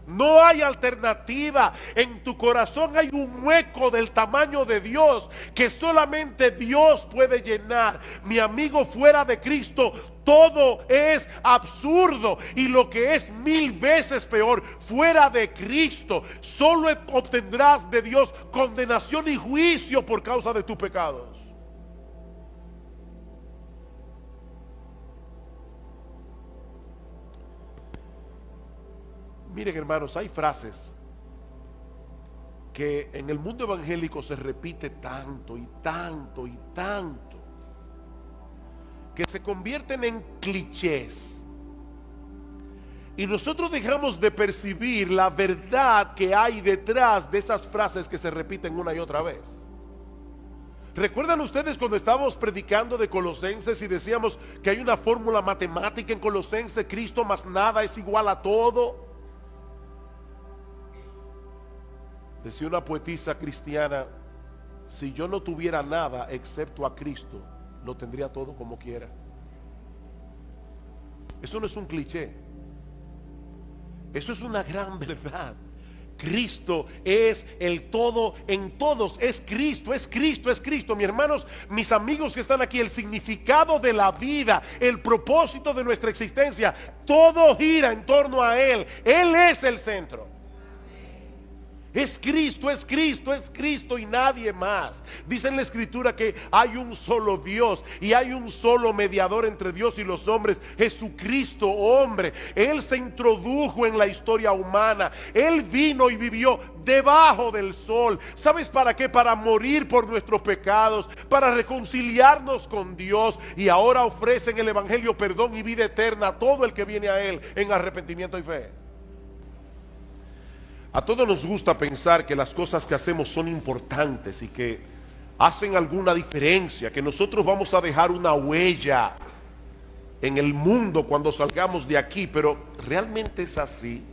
No hay alternativa. En tu corazón hay un hueco del tamaño de Dios que solamente Dios puede llenar. Mi amigo, fuera de Cristo todo es absurdo, y lo que es 1000 veces peor, fuera de Cristo solo obtendrás de Dios condenación y juicio por causa de tus pecados. Miren, hermanos, hay frases que en el mundo evangélico se repite tanto y tanto y tanto que se convierten en clichés, y nosotros dejamos de percibir la verdad que hay detrás de esas frases que se repiten una y otra vez. ¿Recuerdan ustedes cuando estábamos predicando de Colosenses y decíamos que hay una fórmula matemática en Colosenses? Cristo más nada es igual a todo. Decía una poetisa cristiana: si yo no tuviera nada excepto a Cristo, lo tendría todo como quiera. Eso no es un cliché, eso es una gran verdad. Cristo es el todo en todos. Es Cristo, es Cristo, es Cristo. Mis hermanos, mis amigos que están aquí, el significado de la vida, el propósito de nuestra existencia, todo gira en torno a Él. Él es el centro. Es Cristo, es Cristo, es Cristo y nadie más. Dice en la Escritura que hay un solo Dios y hay un solo mediador entre Dios y los hombres, Jesucristo hombre. Él se introdujo en la historia humana. Él vino y vivió debajo del sol. ¿Sabes para qué? Para morir por nuestros pecados, para reconciliarnos con Dios, y ahora ofrece en el Evangelio perdón y vida eterna a todo el que viene a Él en arrepentimiento y fe. A todos nos gusta pensar que las cosas que hacemos son importantes y que hacen alguna diferencia, que nosotros vamos a dejar una huella en el mundo cuando salgamos de aquí, pero ¿realmente es así?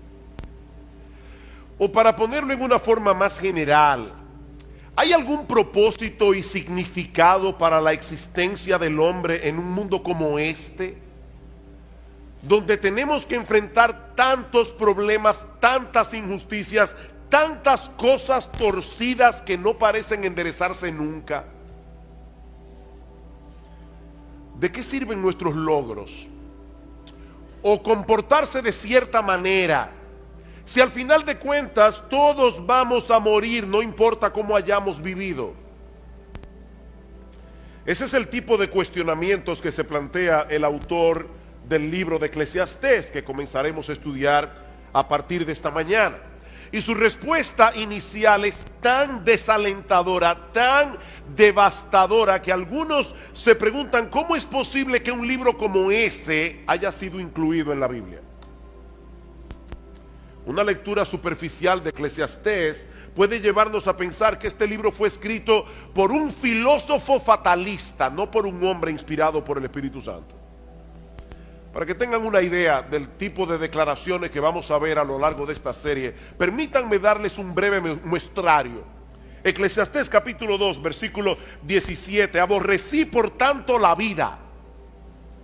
O para ponerlo en una forma más general, ¿hay algún propósito y significado para la existencia del hombre en un mundo como este, donde tenemos que enfrentar tantos problemas, tantas injusticias, tantas cosas torcidas que no parecen enderezarse nunca? ¿De qué sirven nuestros logros o comportarse de cierta manera si al final de cuentas todos vamos a morir, no importa cómo hayamos vivido? Ese es el tipo de cuestionamientos que se plantea el autor del libro de Eclesiastés, que comenzaremos a estudiar a partir de esta mañana. Y su respuesta inicial es tan desalentadora, tan devastadora, que algunos se preguntan cómo es posible que un libro como ese haya sido incluido en la Biblia. Una lectura superficial de Eclesiastés puede llevarnos a pensar que este libro fue escrito por un filósofo fatalista, no por un hombre inspirado por el Espíritu Santo. Para que tengan una idea del tipo de declaraciones que vamos a ver a lo largo de esta serie, permítanme darles un breve muestrario. Eclesiastés capítulo 2, versículo 17. Aborrecí por tanto la vida.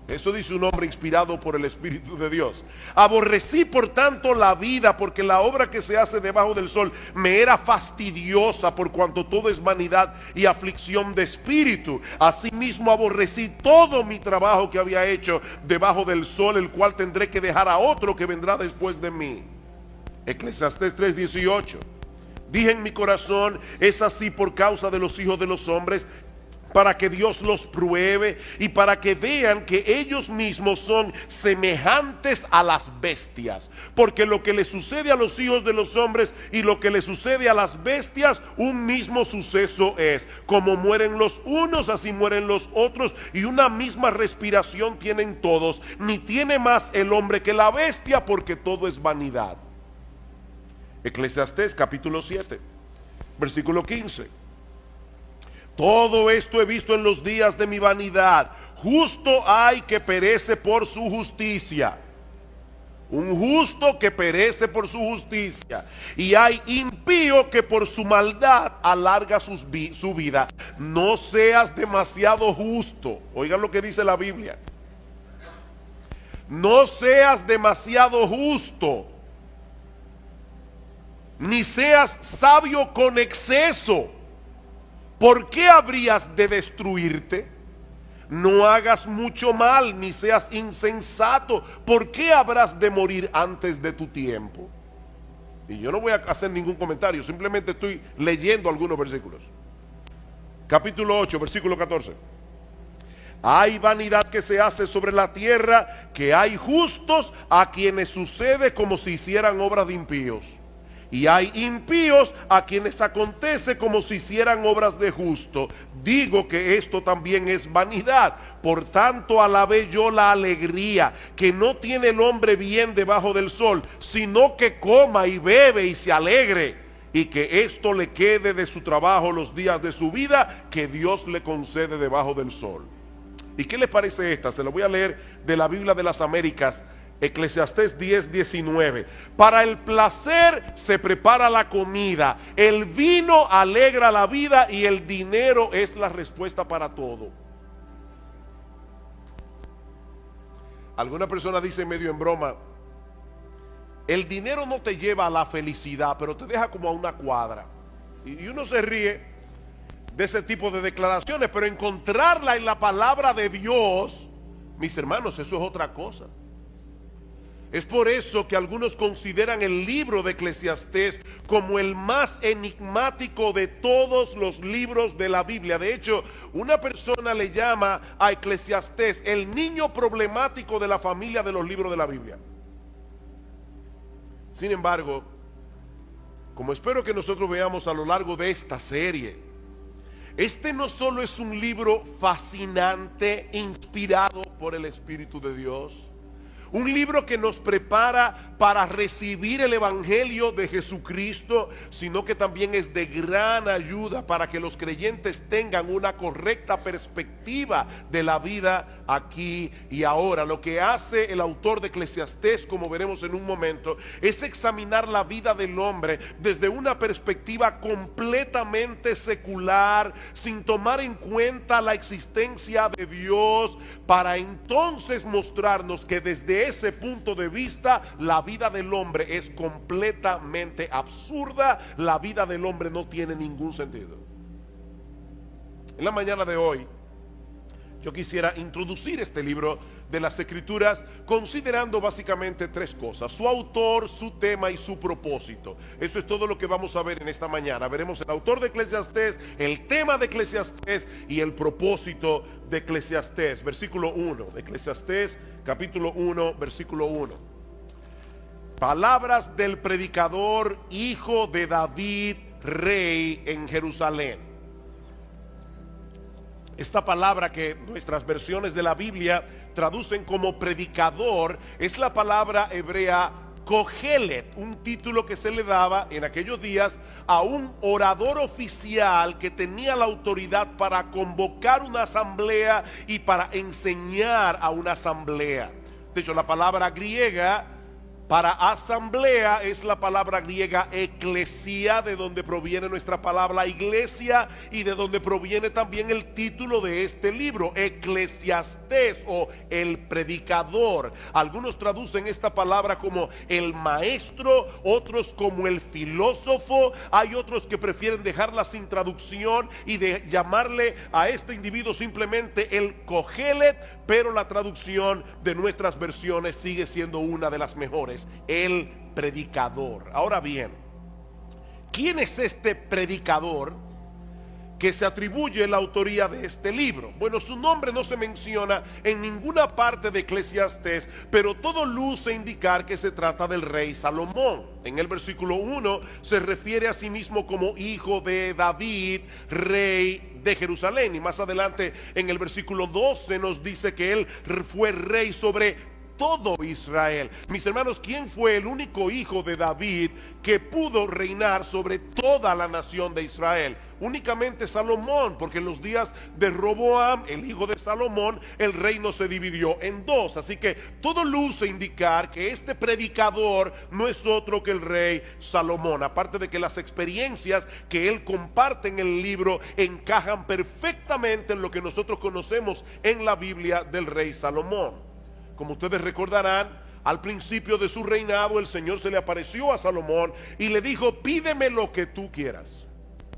Eso dice un hombre inspirado por el Espíritu de Dios. Aborrecí por tanto la vida, porque la obra que se hace debajo del sol me era fastidiosa, por cuanto todo es vanidad y aflicción de espíritu. Asimismo aborrecí todo mi trabajo que había hecho debajo del sol, el cual tendré que dejar a otro que vendrá después de mí. Eclesiastés 3:18. Dije en mi corazón, es así por causa de los hijos de los hombres, para que Dios los pruebe y para que vean que ellos mismos son semejantes a las bestias. Porque lo que le sucede a los hijos de los hombres y lo que le sucede a las bestias, un mismo suceso es. Como mueren los unos, así mueren los otros, y una misma respiración tienen todos. Ni tiene más el hombre que la bestia, porque todo es vanidad. Eclesiastés capítulo 7, versículo 15. Todo esto he visto en los días de mi vanidad. Justo hay que perece por su justicia. Un justo que perece por su justicia. Y hay impío que por su maldad alarga su vida. No seas demasiado justo. Oigan lo que dice la Biblia. No seas demasiado justo. ni seas sabio con exceso. ¿Por qué habrías de destruirte? No hagas mucho mal, ni seas insensato. ¿Por qué habrás de morir antes de tu tiempo? Y yo no voy a hacer ningún comentario, simplemente estoy leyendo algunos versículos. Capítulo 8, versículo 14. Hay vanidad que se hace sobre la tierra, que hay justos a quienes sucede como si hicieran obras de impíos. Y hay impíos a quienes acontece como si hicieran obras de justo. Digo que esto también es vanidad. Por tanto alabé yo la alegría que no tiene el hombre bien debajo del sol, sino que coma y bebe y se alegre, y que esto le quede de su trabajo los días de su vida que Dios le concede debajo del sol. ¿Y qué les parece esta? Se lo voy a leer de la Biblia de las Américas. Eclesiastés 10:19. Para el placer se prepara la comida, el vino alegra la vida y el dinero es la respuesta para todo. Alguna persona dice medio en broma: el dinero no te lleva a la felicidad, pero te deja como a una cuadra. Y uno se ríe de ese tipo de declaraciones, pero encontrarla en la palabra de Dios, mis hermanos, eso es otra cosa. Es por eso que algunos consideran el libro de Eclesiastés como el más enigmático de todos los libros de la Biblia. De hecho, una persona le llama a Eclesiastés el niño problemático de la familia de los libros de la Biblia. Sin embargo, como espero que nosotros veamos a lo largo de esta serie, este no solo es un libro fascinante, inspirado por el Espíritu de Dios, un libro que nos prepara para recibir el Evangelio de Jesucristo, sino que también es de gran ayuda para que los creyentes tengan una correcta perspectiva de la vida aquí y ahora. Lo que hace el autor de Eclesiastés, como veremos en un momento, es examinar la vida del hombre desde una perspectiva completamente secular, sin tomar en cuenta la existencia de Dios, para entonces mostrarnos que desde ese punto de vista la vida del hombre es completamente absurda. La vida del hombre no tiene ningún sentido. En la mañana de hoy yo quisiera introducir este libro de las Escrituras considerando básicamente tres cosas: su autor, su tema y su propósito. Eso es todo lo que vamos a ver en esta mañana. Veremos el autor de Eclesiastés, el tema de Eclesiastés y el propósito de Eclesiastés. Versículo 1 de Eclesiastés, capítulo 1, versículo 1. Palabras del predicador, hijo de David, rey en Jerusalén. Esta palabra que nuestras versiones de la Biblia traducen como predicador es la palabra hebrea Kohelet, un título que se le daba en aquellos días a un orador oficial que tenía la autoridad para convocar una asamblea y para enseñar a una asamblea. De hecho, la palabra griega para asamblea es la palabra griega eclesia, de donde proviene nuestra palabra iglesia y de donde proviene también el título de este libro, Eclesiastés, o el predicador. Algunos traducen esta palabra como el maestro, otros como el filósofo. Hay otros que prefieren dejarla sin traducción y de llamarle a este individuo simplemente el Kohelet, pero la traducción de nuestras versiones sigue siendo una de las mejores: el predicador. Ahora bien, ¿quién es este predicador que se atribuye la autoría de este libro? Bueno, su nombre no se menciona en ninguna parte de Eclesiastés, pero todo luce indicar que se trata del rey Salomón. En el versículo 1 se refiere a sí mismo como hijo de David, rey de Jerusalén, y más adelante en el versículo 12 nos dice que él fue rey sobre todo Israel. Mis hermanos, ¿quién fue el único hijo de David que pudo reinar sobre toda la nación de Israel? Únicamente Salomón, porque en los días de Roboam, el hijo de Salomón, el reino se dividió en dos. Así que todo luce indicar que este predicador no es otro que el rey Salomón, aparte de que las experiencias que él comparte en el libro encajan perfectamente en lo que nosotros conocemos en la Biblia del rey Salomón. Como ustedes recordarán, Al principio de su reinado, el Señor se le apareció a Salomón y le dijo: pídeme lo que tú quieras.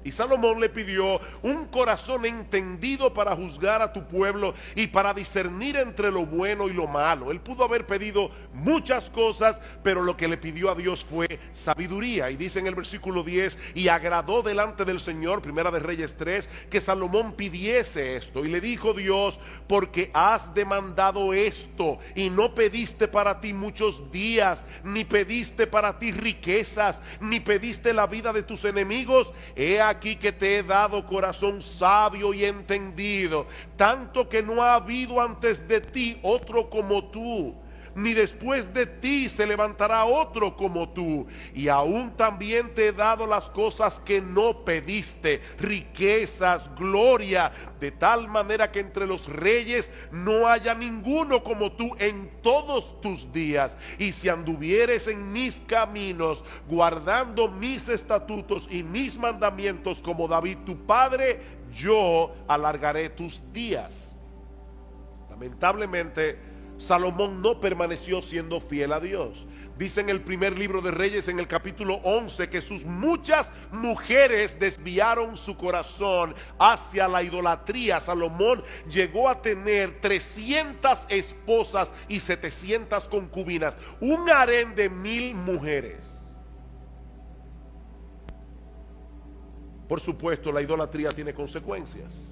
Y Salomón le pidió un corazón entendido para juzgar a tu pueblo y para discernir entre lo bueno y lo malo. Él pudo haber pedido muchas cosas, pero lo que le pidió a Dios fue sabiduría. Y dice en el versículo 10: y agradó delante del Señor, Primera de Reyes 3, que Salomón pidiese esto. Y le dijo Dios: porque has demandado esto y no pediste para ti muchos días, ni pediste para ti riquezas, ni pediste la vida de tus enemigos, he aquí que te he dado corazón sabio y entendido, tanto que no ha habido antes de ti otro como tú, ni después de ti se levantará otro como tú. Y aún también te he dado las cosas que no pediste, riquezas, gloria, de tal manera que entre los reyes no haya ninguno como tú en todos tus días. Y si anduvieres en mis caminos, guardando mis estatutos y mis mandamientos como David tu padre, yo alargaré tus días. Lamentablemente, Salomón no permaneció siendo fiel a Dios. Dice en el primer libro de Reyes, en el capítulo 11, que sus muchas mujeres desviaron su corazón hacia la idolatría. Salomón llegó a tener 300 esposas y 700 concubinas, un harén de 1000 mujeres. Por supuesto, la idolatría tiene consecuencias.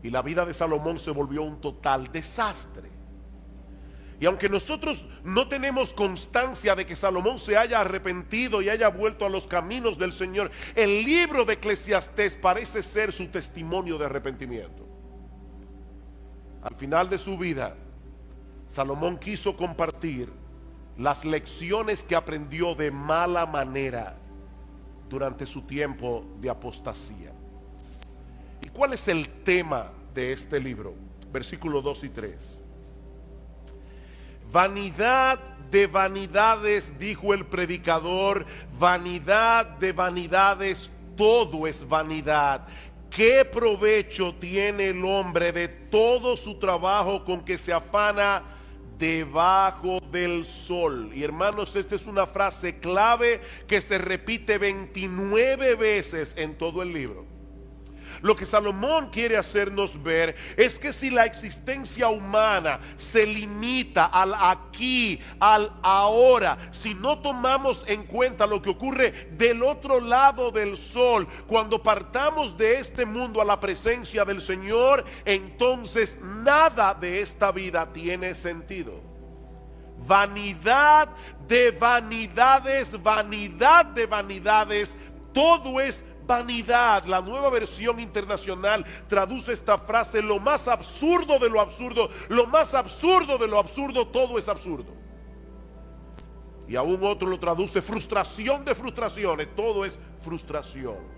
Y la vida de Salomón se volvió un total desastre. Y aunque nosotros no tenemos constancia de que Salomón se haya arrepentido y haya vuelto a los caminos del Señor, el libro de Eclesiastés parece ser su testimonio de arrepentimiento. Al final de su vida, Salomón quiso compartir las lecciones que aprendió de mala manera durante su tiempo de apostasía. ¿Y cuál es el tema de este libro? Versículos 2 y 3. Vanidad de vanidades, dijo el predicador, vanidad de vanidades, todo es vanidad. ¿Qué provecho tiene el hombre de todo su trabajo con que se afana debajo del sol? Y hermanos, esta es una frase clave que se repite 29 veces en todo el libro. Lo que Salomón quiere hacernos ver es que si la existencia humana se limita al aquí, al ahora, si no tomamos en cuenta lo que ocurre del otro lado del sol, cuando partamos de este mundo a la presencia del Señor, entonces nada de esta vida tiene sentido. Vanidad de vanidades, vanidad de vanidades, todo es vanidad. La Nueva Versión Internacional traduce esta frase: lo más absurdo de lo absurdo, lo más absurdo de lo absurdo, todo es absurdo. Y aún otro lo traduce: frustración de frustraciones, todo es frustración.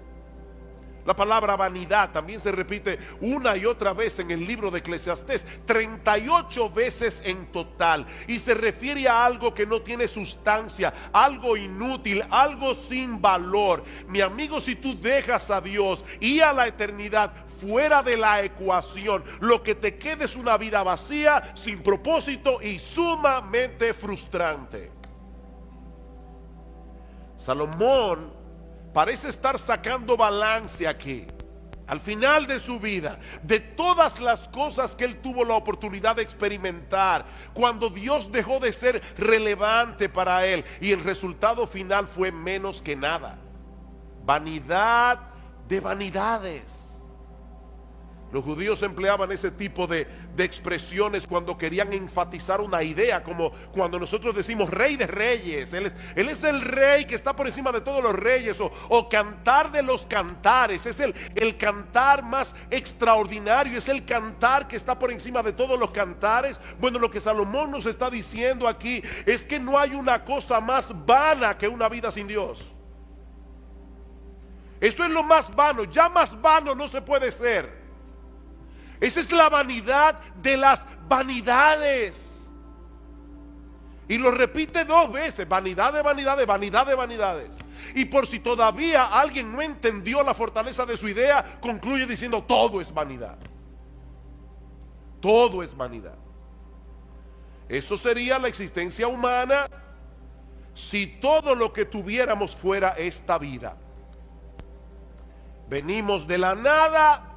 La palabra vanidad también se repite una y otra vez en el libro de Eclesiastés, 38 veces en total, y se refiere a algo que no tiene sustancia, algo inútil, algo sin valor. Mi amigo, si tú dejas a Dios y a la eternidad fuera de la ecuación, lo que te queda es una vida vacía, sin propósito y sumamente frustrante. Salomón parece estar sacando balance aquí, al final de su vida, de todas las cosas que él tuvo la oportunidad de experimentar, cuando Dios dejó de ser relevante para él, y el resultado final fue menos que nada. Vanidad de vanidades. Los judíos empleaban ese tipo de expresiones cuando querían enfatizar una idea, como cuando nosotros decimos rey de reyes. Él es el rey que está por encima de todos los reyes, o cantar de los cantares. Es el cantar más extraordinario, es el cantar que está por encima de todos los cantares. Bueno, lo que Salomón nos está diciendo aquí es que no hay una cosa más vana que una vida sin Dios. Eso es lo más vano, ya más vano no se puede ser. Esa es la vanidad de las vanidades. Y lo repite 2 veces: vanidad de vanidades, vanidad de vanidades. Y por si todavía alguien no entendió la fortaleza de su idea, concluye diciendo: todo es vanidad. Todo es vanidad. Eso sería la existencia humana si todo lo que tuviéramos fuera esta vida. Venimos de la nada,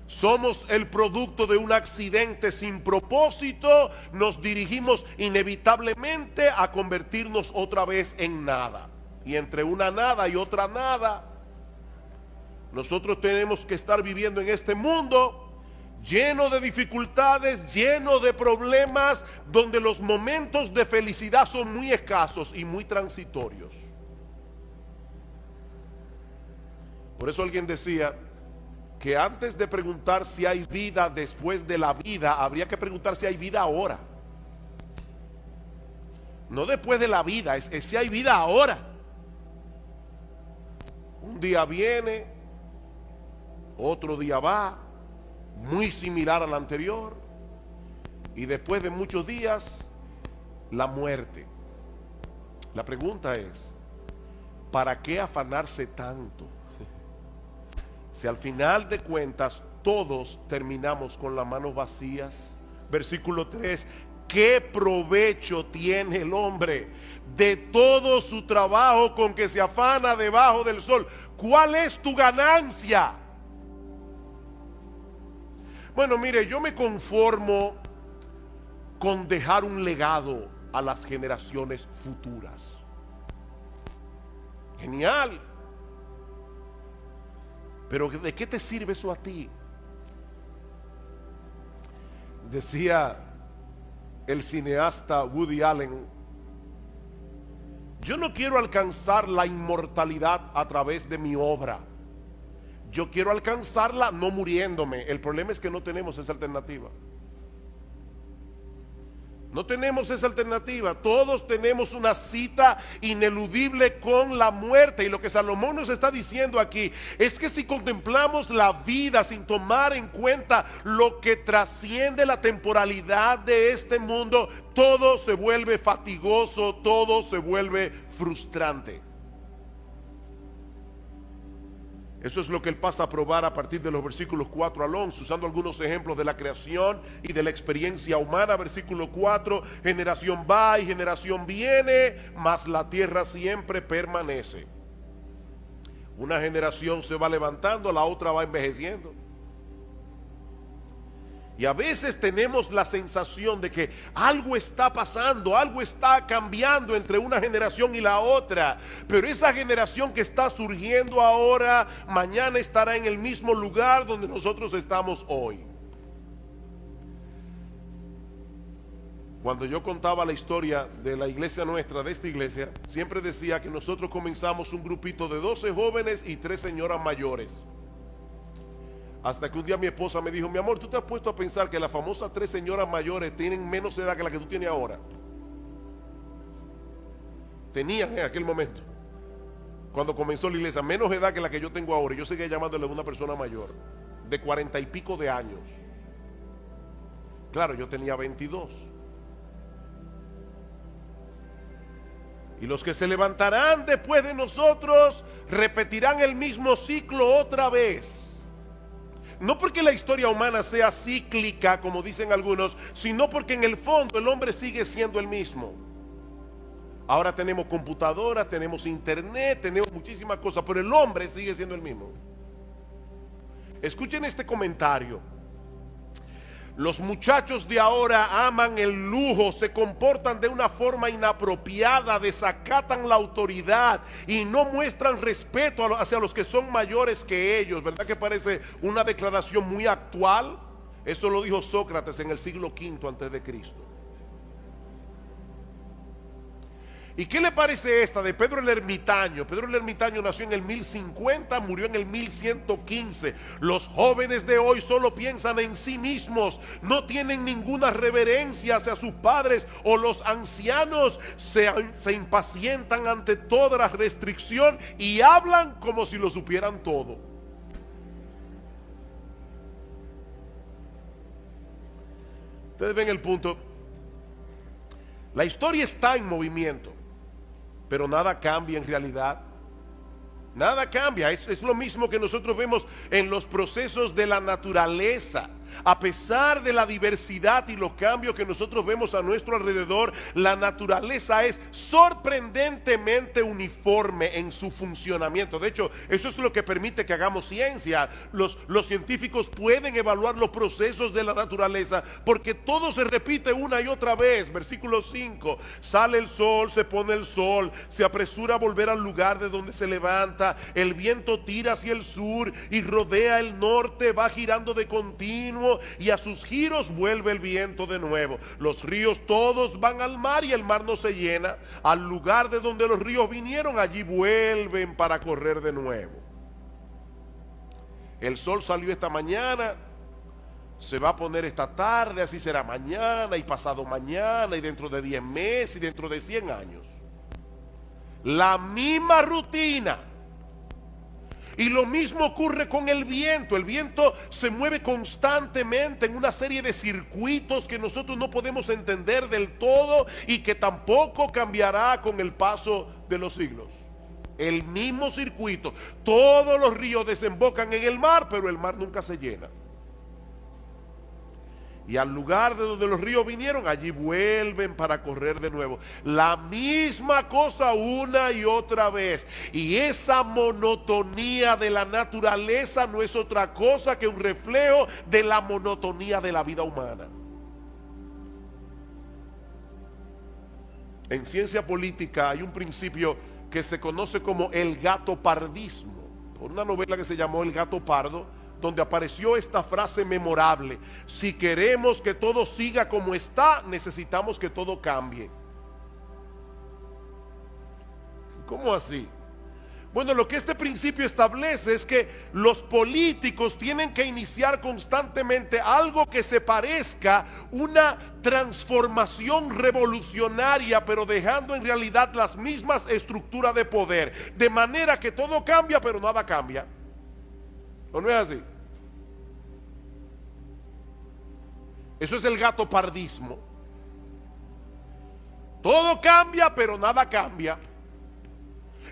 somos el producto de un accidente sin propósito, nos dirigimos inevitablemente a convertirnos otra vez en nada. Y entre una nada y otra nada, nosotros tenemos que estar viviendo en este mundo lleno de dificultades, lleno de problemas, donde los momentos de felicidad son muy escasos y muy transitorios. Por eso alguien decía que antes de preguntar si hay vida después de la vida, habría que preguntar si hay vida ahora. No después de la vida, es si hay vida ahora. Un día viene, otro día va, muy similar al anterior, y después de muchos días, la muerte. La pregunta es, ¿para qué afanarse tanto? Si al final de cuentas todos terminamos con las manos vacías. Versículo 3, ¿qué provecho tiene el hombre de todo su trabajo con que se afana debajo del sol? ¿Cuál es tu ganancia? Bueno, mire, yo me conformo con dejar un legado a las generaciones futuras. Genial. Pero ¿de qué te sirve eso a ti? Decía el cineasta Woody Allen: yo no quiero alcanzar la inmortalidad a través de mi obra. Yo quiero alcanzarla no muriéndome. El problema es que no tenemos esa alternativa. No tenemos esa alternativa. Todos tenemos una cita ineludible con la muerte. Y lo que Salomón nos está diciendo aquí es que si contemplamos la vida sin tomar en cuenta lo que trasciende la temporalidad de este mundo, todo se vuelve fatigoso, todo se vuelve frustrante. Eso es lo que él pasa a probar a partir de los versículos 4 al 11, usando algunos ejemplos de la creación y de la experiencia humana. Versículo 4, generación va y generación viene, mas la tierra siempre permanece. Una generación se va levantando, la otra va envejeciendo. Y a veces tenemos la sensación de que algo está pasando, algo está cambiando entre una generación y la otra. Pero esa generación que está surgiendo ahora, mañana estará en el mismo lugar donde nosotros estamos hoy. Cuando yo contaba la historia de la iglesia nuestra, de esta iglesia, siempre decía que nosotros comenzamos un grupito de 12 jóvenes y 3 señoras mayores. Hasta que un día mi esposa me dijo: mi amor, ¿tú te has puesto a pensar que las famosas 3 señoras mayores tienen menos edad que la que tú tienes ahora? Tenían en aquel momento, cuando comenzó la iglesia, menos edad que la que yo tengo ahora. Yo seguía llamándole a una persona mayor, de 40 y pico de años. Claro, yo tenía 22. Y los que se levantarán después de nosotros repetirán el mismo ciclo otra vez. No porque la historia humana sea cíclica, como dicen algunos, sino porque en el fondo el hombre sigue siendo el mismo. Ahora tenemos computadoras, tenemos internet, tenemos muchísimas cosas, pero el hombre sigue siendo el mismo. Escuchen este comentario. Los muchachos de ahora aman el lujo, se comportan de una forma inapropiada, desacatan la autoridad y no muestran respeto hacia los que son mayores que ellos. ¿Verdad que parece una declaración muy actual? Eso lo dijo Sócrates en el siglo V antes de Cristo. ¿Y qué le parece esta de Pedro el Ermitaño? Pedro el Ermitaño nació en el 1050, murió en el 1115. Los jóvenes de hoy solo piensan en sí mismos, no tienen ninguna reverencia hacia sus padres, o los ancianos se impacientan ante toda la restricción y hablan como si lo supieran todo. Ustedes ven el punto. La historia está en movimiento, pero nada cambia en realidad. Nada cambia. Es lo mismo que nosotros vemos en los procesos de la naturaleza. A pesar de la diversidad y los cambios que nosotros vemos a nuestro alrededor, la naturaleza es sorprendentemente uniforme en su funcionamiento. De hecho, eso es lo que permite que hagamos ciencia. Los científicos pueden evaluar los procesos de la naturaleza porque todo se repite una y otra vez. Versículo 5: sale el sol, se pone el sol, se apresura a volver al lugar de donde se levanta, el viento tira hacia el sur y rodea el norte, va girando de continuo, y a sus giros vuelve el viento de nuevo. Los ríos todos van al mar y el mar no se llena. Al lugar de donde los ríos vinieron, allí vuelven para correr de nuevo. El sol salió esta mañana, se va a poner esta tarde, así será mañana y pasado mañana y dentro de 10 meses y dentro de 100 años. La misma rutina. Y lo mismo ocurre con el viento. El viento se mueve constantemente en una serie de circuitos que nosotros no podemos entender del todo y que tampoco cambiará con el paso de los siglos. El mismo circuito. Todos los ríos desembocan en el mar, pero el mar nunca se llena. Y al lugar de donde los ríos vinieron, allí vuelven para correr de nuevo. La misma cosa una y otra vez. Y esa monotonía de la naturaleza no es otra cosa que un reflejo de la monotonía de la vida humana. En ciencia política hay un principio que se conoce como el gatopardismo, por una novela que se llamó El gato pardo, donde apareció esta frase memorable: si queremos que todo siga como está, necesitamos que todo cambie. ¿Cómo así? Bueno, lo que este principio establece es que los políticos tienen que iniciar constantemente algo que se parezca una transformación revolucionaria, pero dejando en realidad las mismas estructuras de poder, de manera que todo cambia, pero nada cambia. ¿O no es así? Eso es el gatopardismo. Todo cambia, pero nada cambia.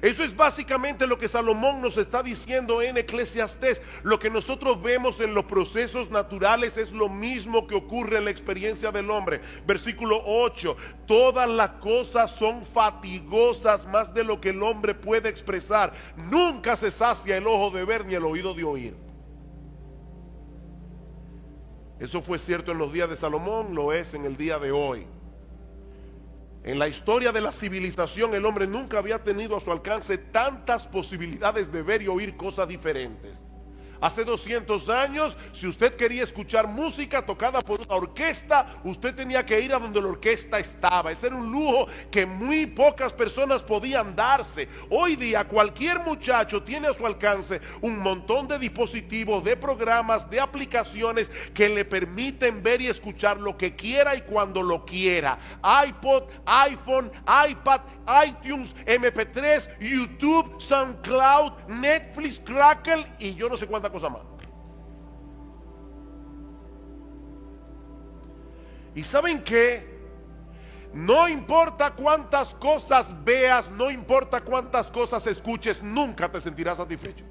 Eso es básicamente lo que Salomón nos está diciendo en Eclesiastés. Lo que nosotros vemos en los procesos naturales es lo mismo que ocurre en la experiencia del hombre. Versículo 8: todas las cosas son fatigosas más de lo que el hombre puede expresar. Nunca se sacia el ojo de ver ni el oído de oír. Eso fue cierto en los días de Salomón, lo es en el día de hoy. En la historia de la civilización, el hombre nunca había tenido a su alcance tantas posibilidades de ver y oír cosas diferentes. Hace 200 años, si usted quería escuchar música tocada por una orquesta, usted tenía que ir a donde la orquesta estaba. Ese era un lujo que muy pocas personas podían darse. Hoy día cualquier muchacho tiene a su alcance un montón de dispositivos, de programas, de aplicaciones que le permiten ver y escuchar lo que quiera y cuando lo quiera. iPod, iPhone, iPad, iTunes, MP3, YouTube, SoundCloud, Netflix, Crackle y yo no sé cuántas cosas más. ¿Y saben qué? No importa cuántas cosas veas, no importa cuántas cosas escuches, nunca te sentirás satisfecho.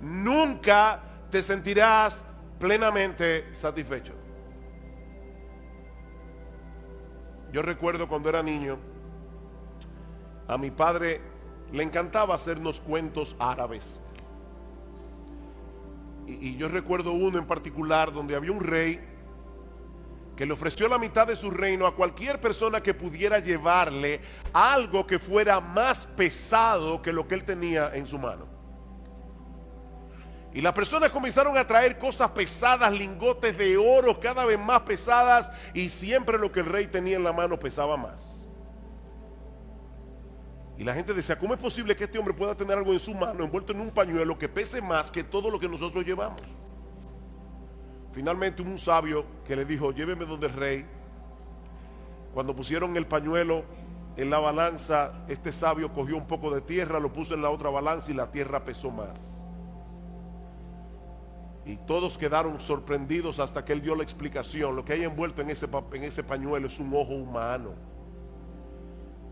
Nunca te sentirás plenamente satisfecho. Yo recuerdo cuando era niño, a mi padre le encantaba hacernos cuentos árabes. Y yo recuerdo uno en particular donde había un rey que le ofreció la mitad de su reino a cualquier persona que pudiera llevarle algo que fuera más pesado que lo que él tenía en su mano. Y las personas comenzaron a traer cosas pesadas, lingotes de oro cada vez más pesadas, y siempre lo que el rey tenía en la mano pesaba más. Y la gente decía: ¿cómo es posible que este hombre pueda tener algo en su mano envuelto en un pañuelo que pese más que todo lo que nosotros llevamos? Finalmente un sabio que le dijo: lléveme donde el rey. Cuando pusieron el pañuelo en la balanza, este sabio cogió un poco de tierra, lo puso en la otra balanza y la tierra pesó más. Y todos quedaron sorprendidos hasta que él dio la explicación. Lo que hay envuelto en ese pañuelo es un ojo humano.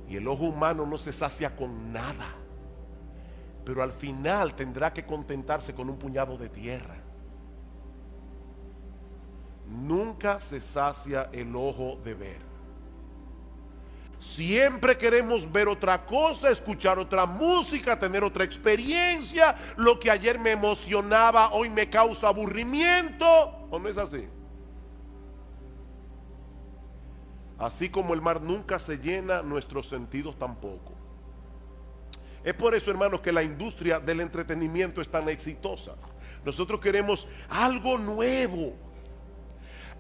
Y el ojo humano no se sacia con nada, pero al final tendrá que contentarse con un puñado de tierra. Nunca se sacia el ojo de ver. Siempre queremos ver otra cosa, escuchar otra música, tener otra experiencia. Lo que ayer me emocionaba, hoy me causa aburrimiento. ¿O no es así? Así como el mar nunca se llena, nuestros sentidos tampoco. Es por eso, hermanos, que la industria del entretenimiento es tan exitosa. Nosotros queremos algo nuevo,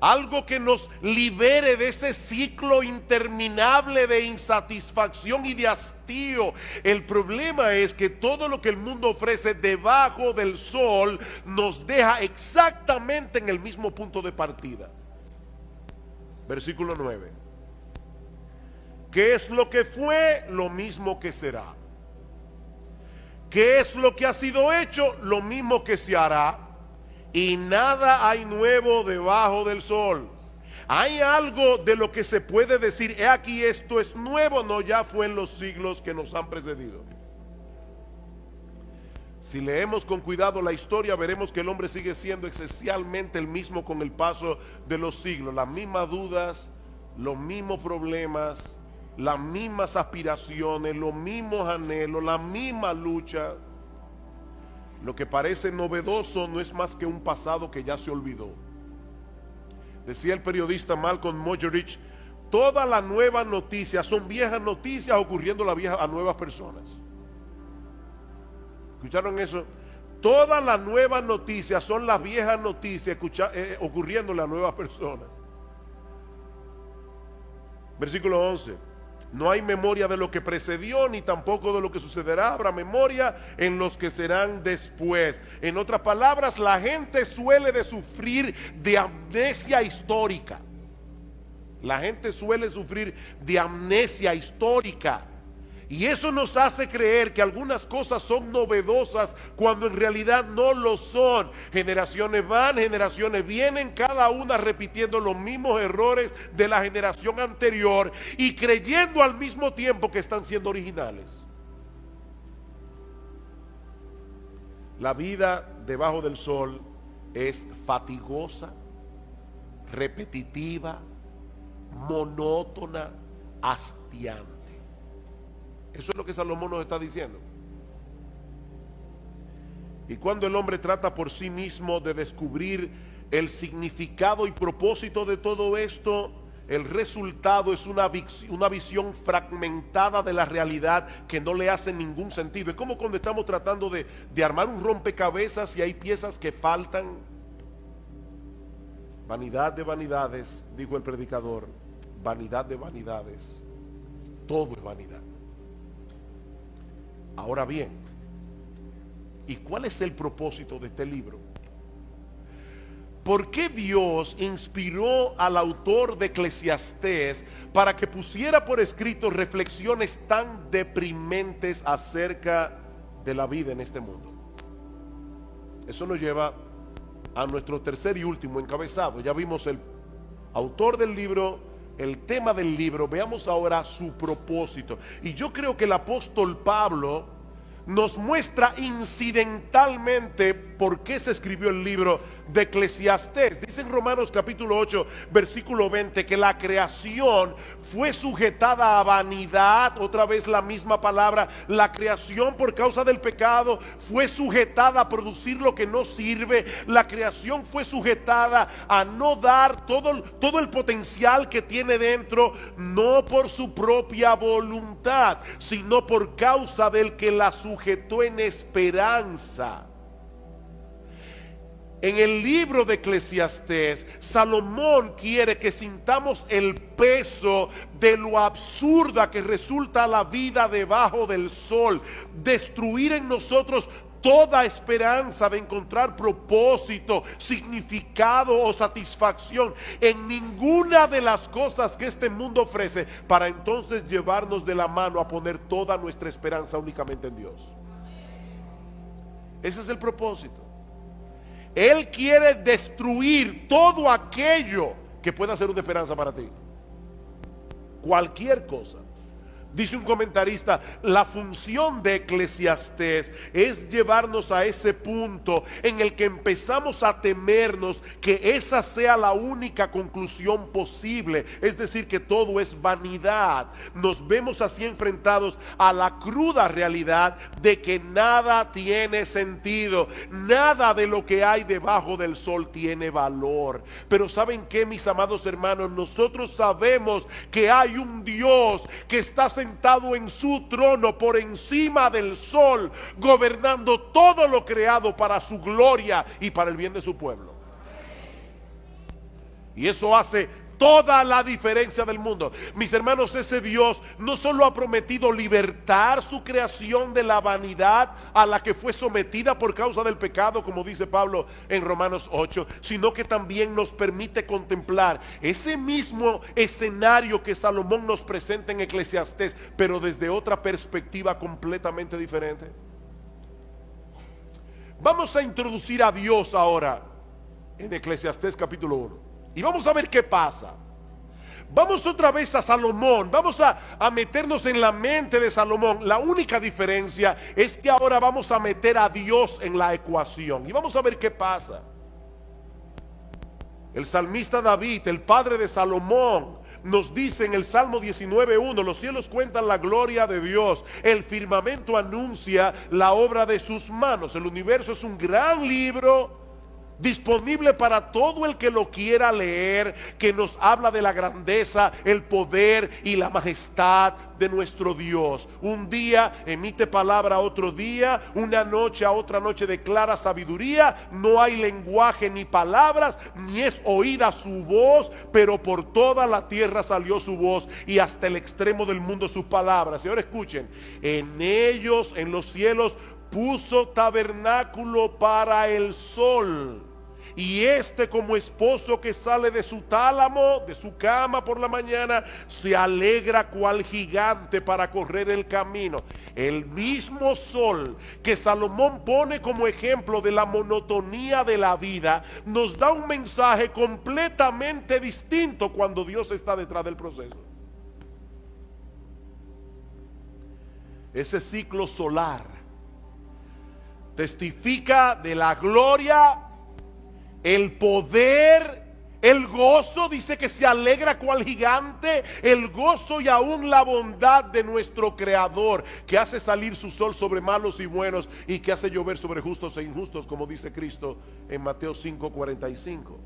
algo que nos libere de ese ciclo interminable de insatisfacción y de hastío. El problema es que todo lo que el mundo ofrece debajo del sol nos deja exactamente en el mismo punto de partida. Versículo 9. ¿Qué es lo que fue? Lo mismo que será. ¿Qué es lo que ha sido hecho? Lo mismo que se hará. Y nada hay nuevo debajo del sol. ¿Hay algo de lo que se puede decir, he aquí esto es nuevo? No, ya fue en los siglos que nos han precedido. Si leemos con cuidado la historia, veremos que el hombre sigue siendo esencialmente el mismo con el paso de los siglos. Las mismas dudas, los mismos problemas, las mismas aspiraciones, los mismos anhelos, la misma lucha. Lo que parece novedoso no es más que un pasado que ya se olvidó. Decía el periodista Malcolm Muggeridge, toda la nueva noticia son viejas noticias ocurriendo a nuevas personas. ¿Escucharon eso? Todas las nuevas noticias son las viejas noticias ocurriéndole a nuevas personas. Versículo 11. No hay memoria de lo que precedió, ni tampoco de lo que sucederá. Habrá memoria en los que serán después. En otras palabras, la gente suele de sufrir de amnesia histórica. La gente suele sufrir de amnesia histórica. Y eso nos hace creer que algunas cosas son novedosas cuando en realidad no lo son. Generaciones van, generaciones vienen, cada una repitiendo los mismos errores de la generación anterior y creyendo al mismo tiempo que están siendo originales. La vida debajo del sol es fatigosa, repetitiva, monótona, hastiante. Eso es lo que Salomón nos está diciendo. Y cuando el hombre trata por sí mismo de descubrir el significado y propósito de todo esto, el resultado es una visión fragmentada de la realidad que no le hace ningún sentido. Es como cuando estamos tratando de armar un rompecabezas y hay piezas que faltan. Vanidad de vanidades, dijo el predicador, vanidad de vanidades, todo es vanidad. Ahora bien, ¿y cuál es el propósito de este libro? ¿Por qué Dios inspiró al autor de Eclesiastés para que pusiera por escrito reflexiones tan deprimentes acerca de la vida en este mundo? Eso nos lleva a nuestro tercer y último encabezado. Ya vimos el autor del libro, el tema del libro. Veamos ahora su propósito. Y yo creo que el apóstol Pablo nos muestra incidentalmente por qué se escribió el libro de Eclesiastés. Dice en Romanos capítulo 8 versículo 20 que la creación fue sujetada a vanidad. Otra vez la misma palabra. La creación por causa del pecado fue sujetada a producir lo que no sirve. La creación fue sujetada a no dar todo el potencial que tiene dentro, no por su propia voluntad, sino por causa del que la sujetó en esperanza. En el libro de Eclesiastés, Salomón quiere que sintamos el peso de lo absurda que resulta la vida debajo del sol, destruir en nosotros toda esperanza de encontrar propósito, significado o satisfacción en ninguna de las cosas que este mundo ofrece, para entonces llevarnos de la mano a poner toda nuestra esperanza únicamente en Dios. Ese es el propósito. Él quiere destruir todo aquello que pueda ser una esperanza para ti. Cualquier cosa. Dice un comentarista, la función de Eclesiastés es llevarnos a ese punto en el que empezamos a temernos que esa sea la única conclusión posible, es decir, que todo es vanidad. Nos vemos así enfrentados a la cruda realidad de que nada tiene sentido, nada de lo que hay debajo del sol tiene valor. Pero ¿saben qué, mis amados hermanos? Nosotros sabemos que hay un Dios que está sentado en su trono por encima del sol, gobernando todo lo creado para su gloria y para el bien de su pueblo. Y eso hace toda la diferencia del mundo. Mis hermanos, ese Dios no solo ha prometido libertar su creación de la vanidad a la que fue sometida por causa del pecado, como dice Pablo en Romanos 8, sino que también nos permite contemplar ese mismo escenario que Salomón nos presenta en Eclesiastés, pero desde otra perspectiva completamente diferente. Vamos a introducir a Dios ahora en Eclesiastés capítulo 1. Y vamos a ver qué pasa. Vamos otra vez a Salomón. Vamos a meternos en la mente de Salomón. La única diferencia es que ahora vamos a meter a Dios en la ecuación. Y vamos a ver qué pasa. El salmista David, el padre de Salomón, nos dice en el Salmo 19:1: los cielos cuentan la gloria de Dios, el firmamento anuncia la obra de sus manos. El universo es un gran libro disponible para todo el que lo quiera leer, que nos habla de la grandeza, el poder y la majestad de nuestro Dios. Un día emite palabra a otro día, una noche a otra noche declara sabiduría. No hay lenguaje ni palabras, ni es oída su voz, pero por toda la tierra salió su voz y hasta el extremo del mundo sus palabras. Y ahora escuchen: en ellos, en los cielos, puso tabernáculo para el sol, y este, como esposo que sale de su tálamo, de su cama por la mañana, se alegra cual gigante para correr el camino. El mismo sol que Salomón pone como ejemplo de la monotonía de la vida, nos da un mensaje completamente distinto cuando Dios está detrás del proceso. Ese ciclo solar testifica de la gloria, el poder, el gozo. Dice que se alegra cual gigante, el gozo y aún la bondad de nuestro Creador, que hace salir su sol sobre malos y buenos y que hace llover sobre justos e injustos, como dice Cristo en Mateo 5:45.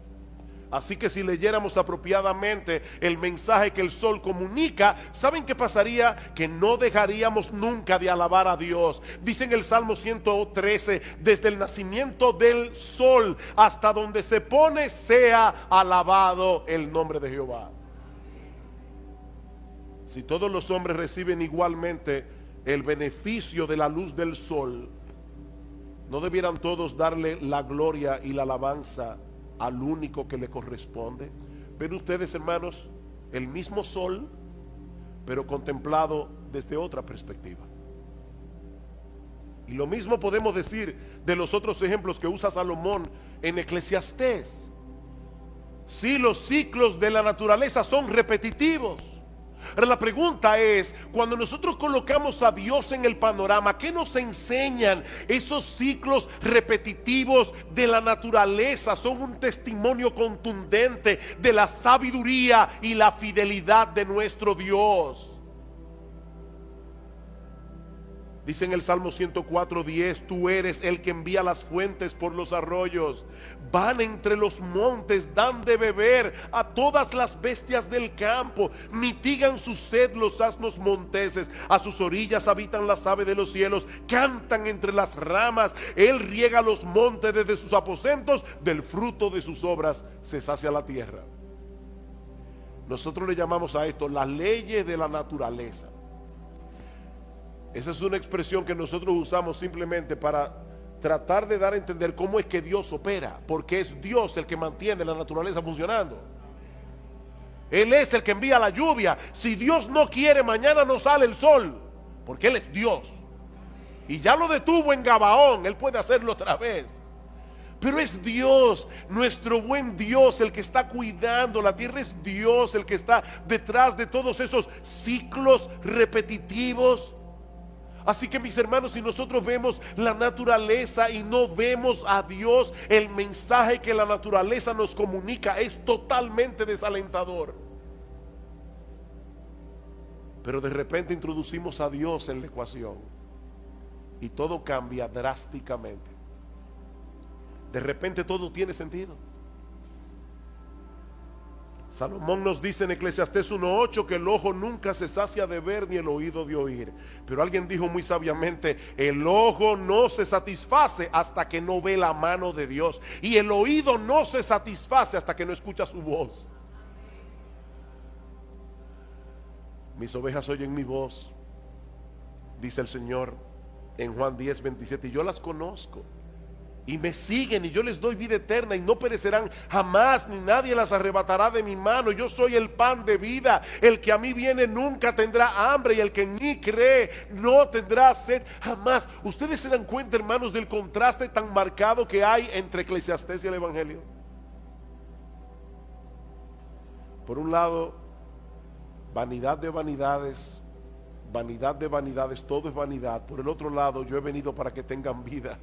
Así que si leyéramos apropiadamente el mensaje que el sol comunica, ¿saben qué pasaría? Que no dejaríamos nunca de alabar a Dios. Dice en el Salmo 113: desde el nacimiento del sol hasta donde se pone, sea alabado el nombre de Jehová. Si todos los hombres reciben igualmente el beneficio de la luz del sol, ¿no debieran todos darle la gloria y la alabanza al único que le corresponde? Ven ustedes, hermanos, el mismo sol, pero contemplado desde otra perspectiva. Y lo mismo podemos decir de los otros ejemplos que usa Salomón en Eclesiastés. Sí, los ciclos de la naturaleza son repetitivos. Ahora la pregunta es, cuando nosotros colocamos a Dios en el panorama, ¿qué nos enseñan esos ciclos repetitivos de la naturaleza? Son un testimonio contundente de la sabiduría y la fidelidad de nuestro Dios. Dice en el Salmo 104:10: tú eres el que envía las fuentes por los arroyos, van entre los montes, dan de beber a todas las bestias del campo, mitigan su sed los asnos monteses, a sus orillas habitan las aves de los cielos, cantan entre las ramas, él riega los montes desde sus aposentos, del fruto de sus obras se sacia la tierra. Nosotros le llamamos a esto las leyes de la naturaleza. Esa es una expresión que nosotros usamos simplemente para tratar de dar a entender cómo es que Dios opera, porque es Dios el que mantiene la naturaleza funcionando. Él es el que envía la lluvia. Si Dios no quiere, mañana no sale el sol, porque Él es Dios. Y ya lo detuvo en Gabaón, Él puede hacerlo otra vez. Pero es Dios, nuestro buen Dios, el que está cuidando la tierra. Es Dios el que está detrás de todos esos ciclos repetitivos. Así que, mis hermanos, si nosotros vemos la naturaleza y no vemos a Dios, el mensaje que la naturaleza nos comunica es totalmente desalentador. Pero de repente introducimos a Dios en la ecuación y todo cambia drásticamente. De repente todo tiene sentido. Salomón nos dice en Eclesiastés 1:8 que el ojo nunca se sacia de ver ni el oído de oír. Pero alguien dijo muy sabiamente: el ojo no se satisface hasta que no ve la mano de Dios, y el oído no se satisface hasta que no escucha su voz. Mis ovejas oyen mi voz, dice el Señor en Juan 10:27, y yo las conozco y me siguen, y yo les doy vida eterna, y no perecerán jamás, ni nadie las arrebatará de mi mano. Yo soy el pan de vida. El que a mí viene nunca tendrá hambre, y el que en mí cree no tendrá sed jamás. Ustedes se dan cuenta, hermanos, del contraste tan marcado que hay entre Eclesiastés y el Evangelio. Por un lado, vanidad de vanidades, todo es vanidad. Por el otro lado, yo he venido para que tengan vida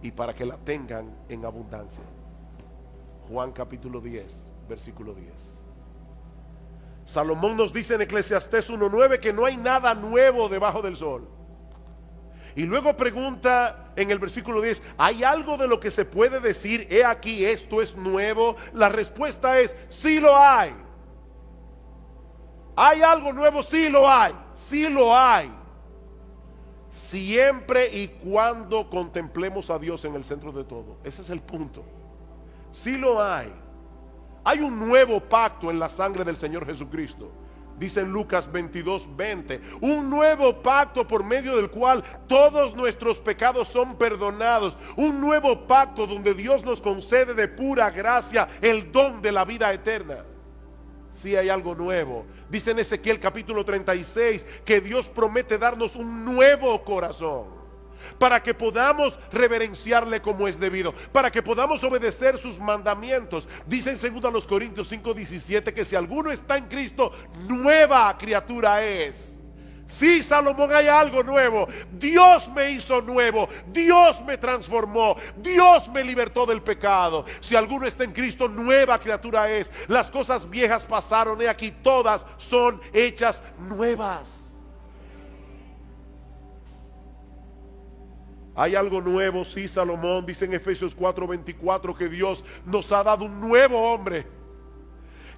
y para que la tengan en abundancia. Juan capítulo 10, versículo 10. Salomón nos dice en Eclesiastés 1:9 que no hay nada nuevo debajo del sol. Y luego pregunta en el versículo 10: ¿hay algo de lo que se puede decir, he aquí, esto es nuevo? La respuesta es: sí lo hay. ¿Hay algo nuevo? Sí lo hay, sí lo hay. Siempre y cuando contemplemos a Dios en el centro de todo. Ese es el punto. Sí lo hay. Hay un nuevo pacto en la sangre del Señor Jesucristo. Dice en Lucas 22:20, un nuevo pacto por medio del cual todos nuestros pecados son perdonados. Un nuevo pacto donde Dios nos concede de pura gracia el don de la vida eterna. Sí hay algo nuevo. Dice en Ezequiel capítulo 36 que Dios promete darnos un nuevo corazón para que podamos reverenciarle como es debido, para que podamos obedecer sus mandamientos. Dice en 2 Corintios 5:17 que si alguno está en Cristo, nueva criatura es. Sí, Salomón, hay algo nuevo. Dios me hizo nuevo, Dios me transformó, Dios me libertó del pecado. Si alguno está en Cristo, nueva criatura es. Las cosas viejas pasaron, y aquí todas son hechas nuevas. Hay algo nuevo, sí, Salomón dice en Efesios 4:24 que Dios nos ha dado un nuevo hombre,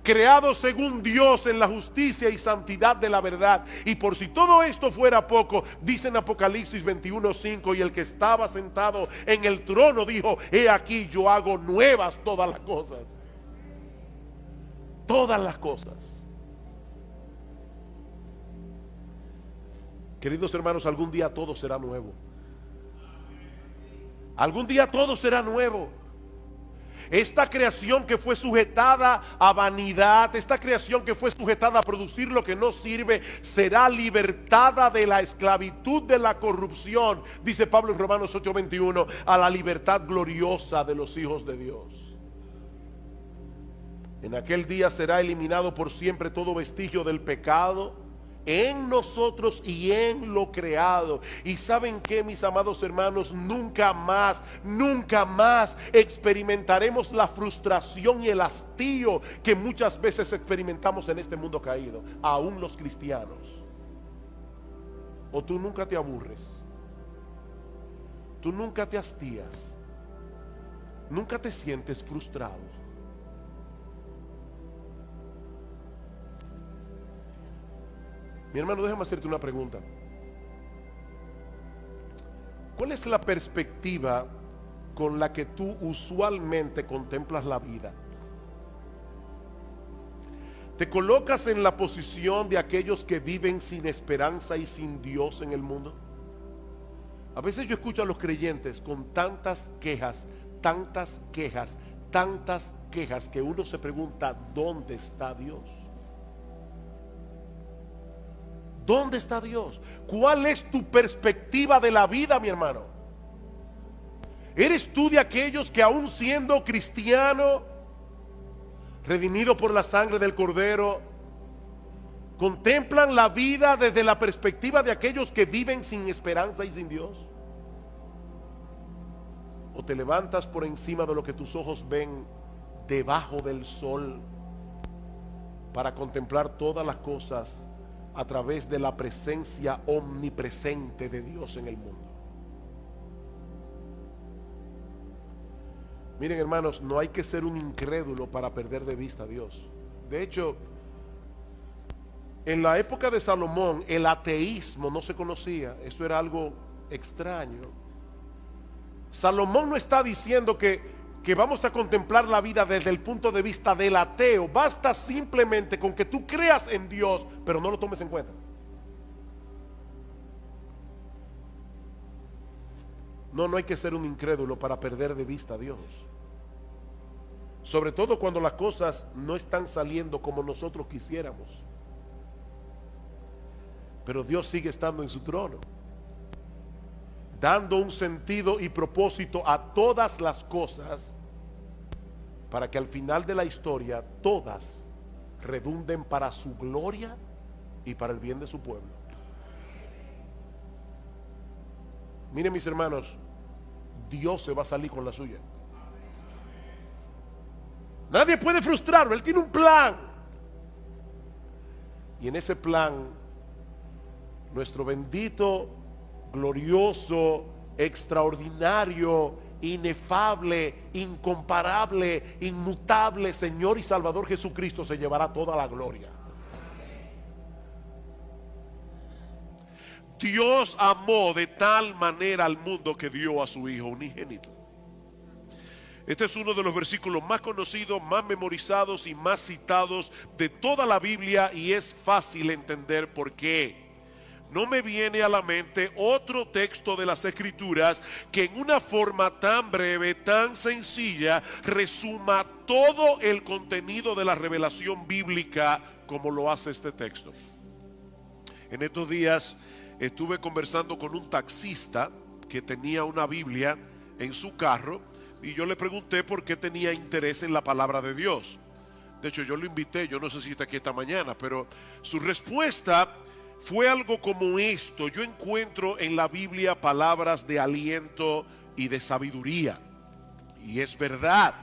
creado según Dios en la justicia y santidad de la verdad. Y por si todo esto fuera poco, dice en Apocalipsis 21:5, y el que estaba sentado en el trono dijo: he aquí, yo hago nuevas todas las cosas. Todas las cosas. Queridos hermanos, algún día todo será nuevo. Algún día todo será nuevo. Esta creación que fue sujetada a vanidad, esta creación que fue sujetada a producir lo que no sirve, será libertada de la esclavitud de la corrupción, dice Pablo en Romanos 8:21, a la libertad gloriosa de los hijos de Dios. En aquel día será eliminado por siempre todo vestigio del pecado en nosotros y en lo creado. Y ¿saben qué, mis amados hermanos? Nunca más experimentaremos la frustración y el hastío que muchas veces experimentamos en este mundo caído, aún los cristianos. O tú nunca te aburres, tú nunca te hastías, nunca te sientes frustrado. Mi hermano, déjame hacerte una pregunta. ¿Cuál es la perspectiva con la que tú usualmente contemplas la vida? ¿Te colocas en la posición de aquellos que viven sin esperanza y sin Dios en el mundo? A veces yo escucho a los creyentes con tantas quejas, que uno se pregunta: ¿dónde está Dios? ¿Dónde está Dios? ¿Cuál es tu perspectiva de la vida, mi hermano? ¿Eres tú de aquellos que aún siendo cristiano, redimido por la sangre del Cordero, contemplan la vida desde la perspectiva de aquellos que viven sin esperanza y sin Dios? ¿O te levantas por encima de lo que tus ojos ven debajo del sol para contemplar todas las cosas a través de la presencia omnipresente de Dios en el mundo? Miren, hermanos, no hay que ser un incrédulo para perder de vista a Dios. De hecho, en la época de Salomón el ateísmo no se conocía. Eso era algo extraño. Salomón no está diciendo que vamos a contemplar la vida desde el punto de vista del ateo. Basta simplemente con que tú creas en Dios, pero no lo tomes en cuenta. No hay que ser un incrédulo para perder de vista a Dios. Sobre todo cuando las cosas no están saliendo como nosotros quisiéramos. Pero Dios sigue estando en su trono, dando un sentido y propósito a todas las cosas, para que al final de la historia todas redunden para su gloria y para el bien de su pueblo. Miren, mis hermanos, Dios se va a salir con la suya. Nadie puede frustrarlo. Él tiene un plan, y en ese plan nuestro bendito, glorioso, extraordinario, inefable, incomparable, inmutable Señor y Salvador Jesucristo se llevará toda la gloria. Dios amó de tal manera al mundo que dio a su Hijo unigénito. Este es uno de los versículos más conocidos, más memorizados y más citados de toda la Biblia, y es fácil entender por qué. No me viene a la mente otro texto de las Escrituras que en una forma tan breve, tan sencilla, resuma todo el contenido de la revelación bíblica como lo hace este texto. En estos días estuve conversando con un taxista que tenía una Biblia en su carro, y yo le pregunté por qué tenía interés en la palabra de Dios. De hecho, yo lo invité, yo no sé si está aquí esta mañana, pero su respuesta fue algo como esto: yo encuentro en la Biblia palabras de aliento y de sabiduría. Y es verdad.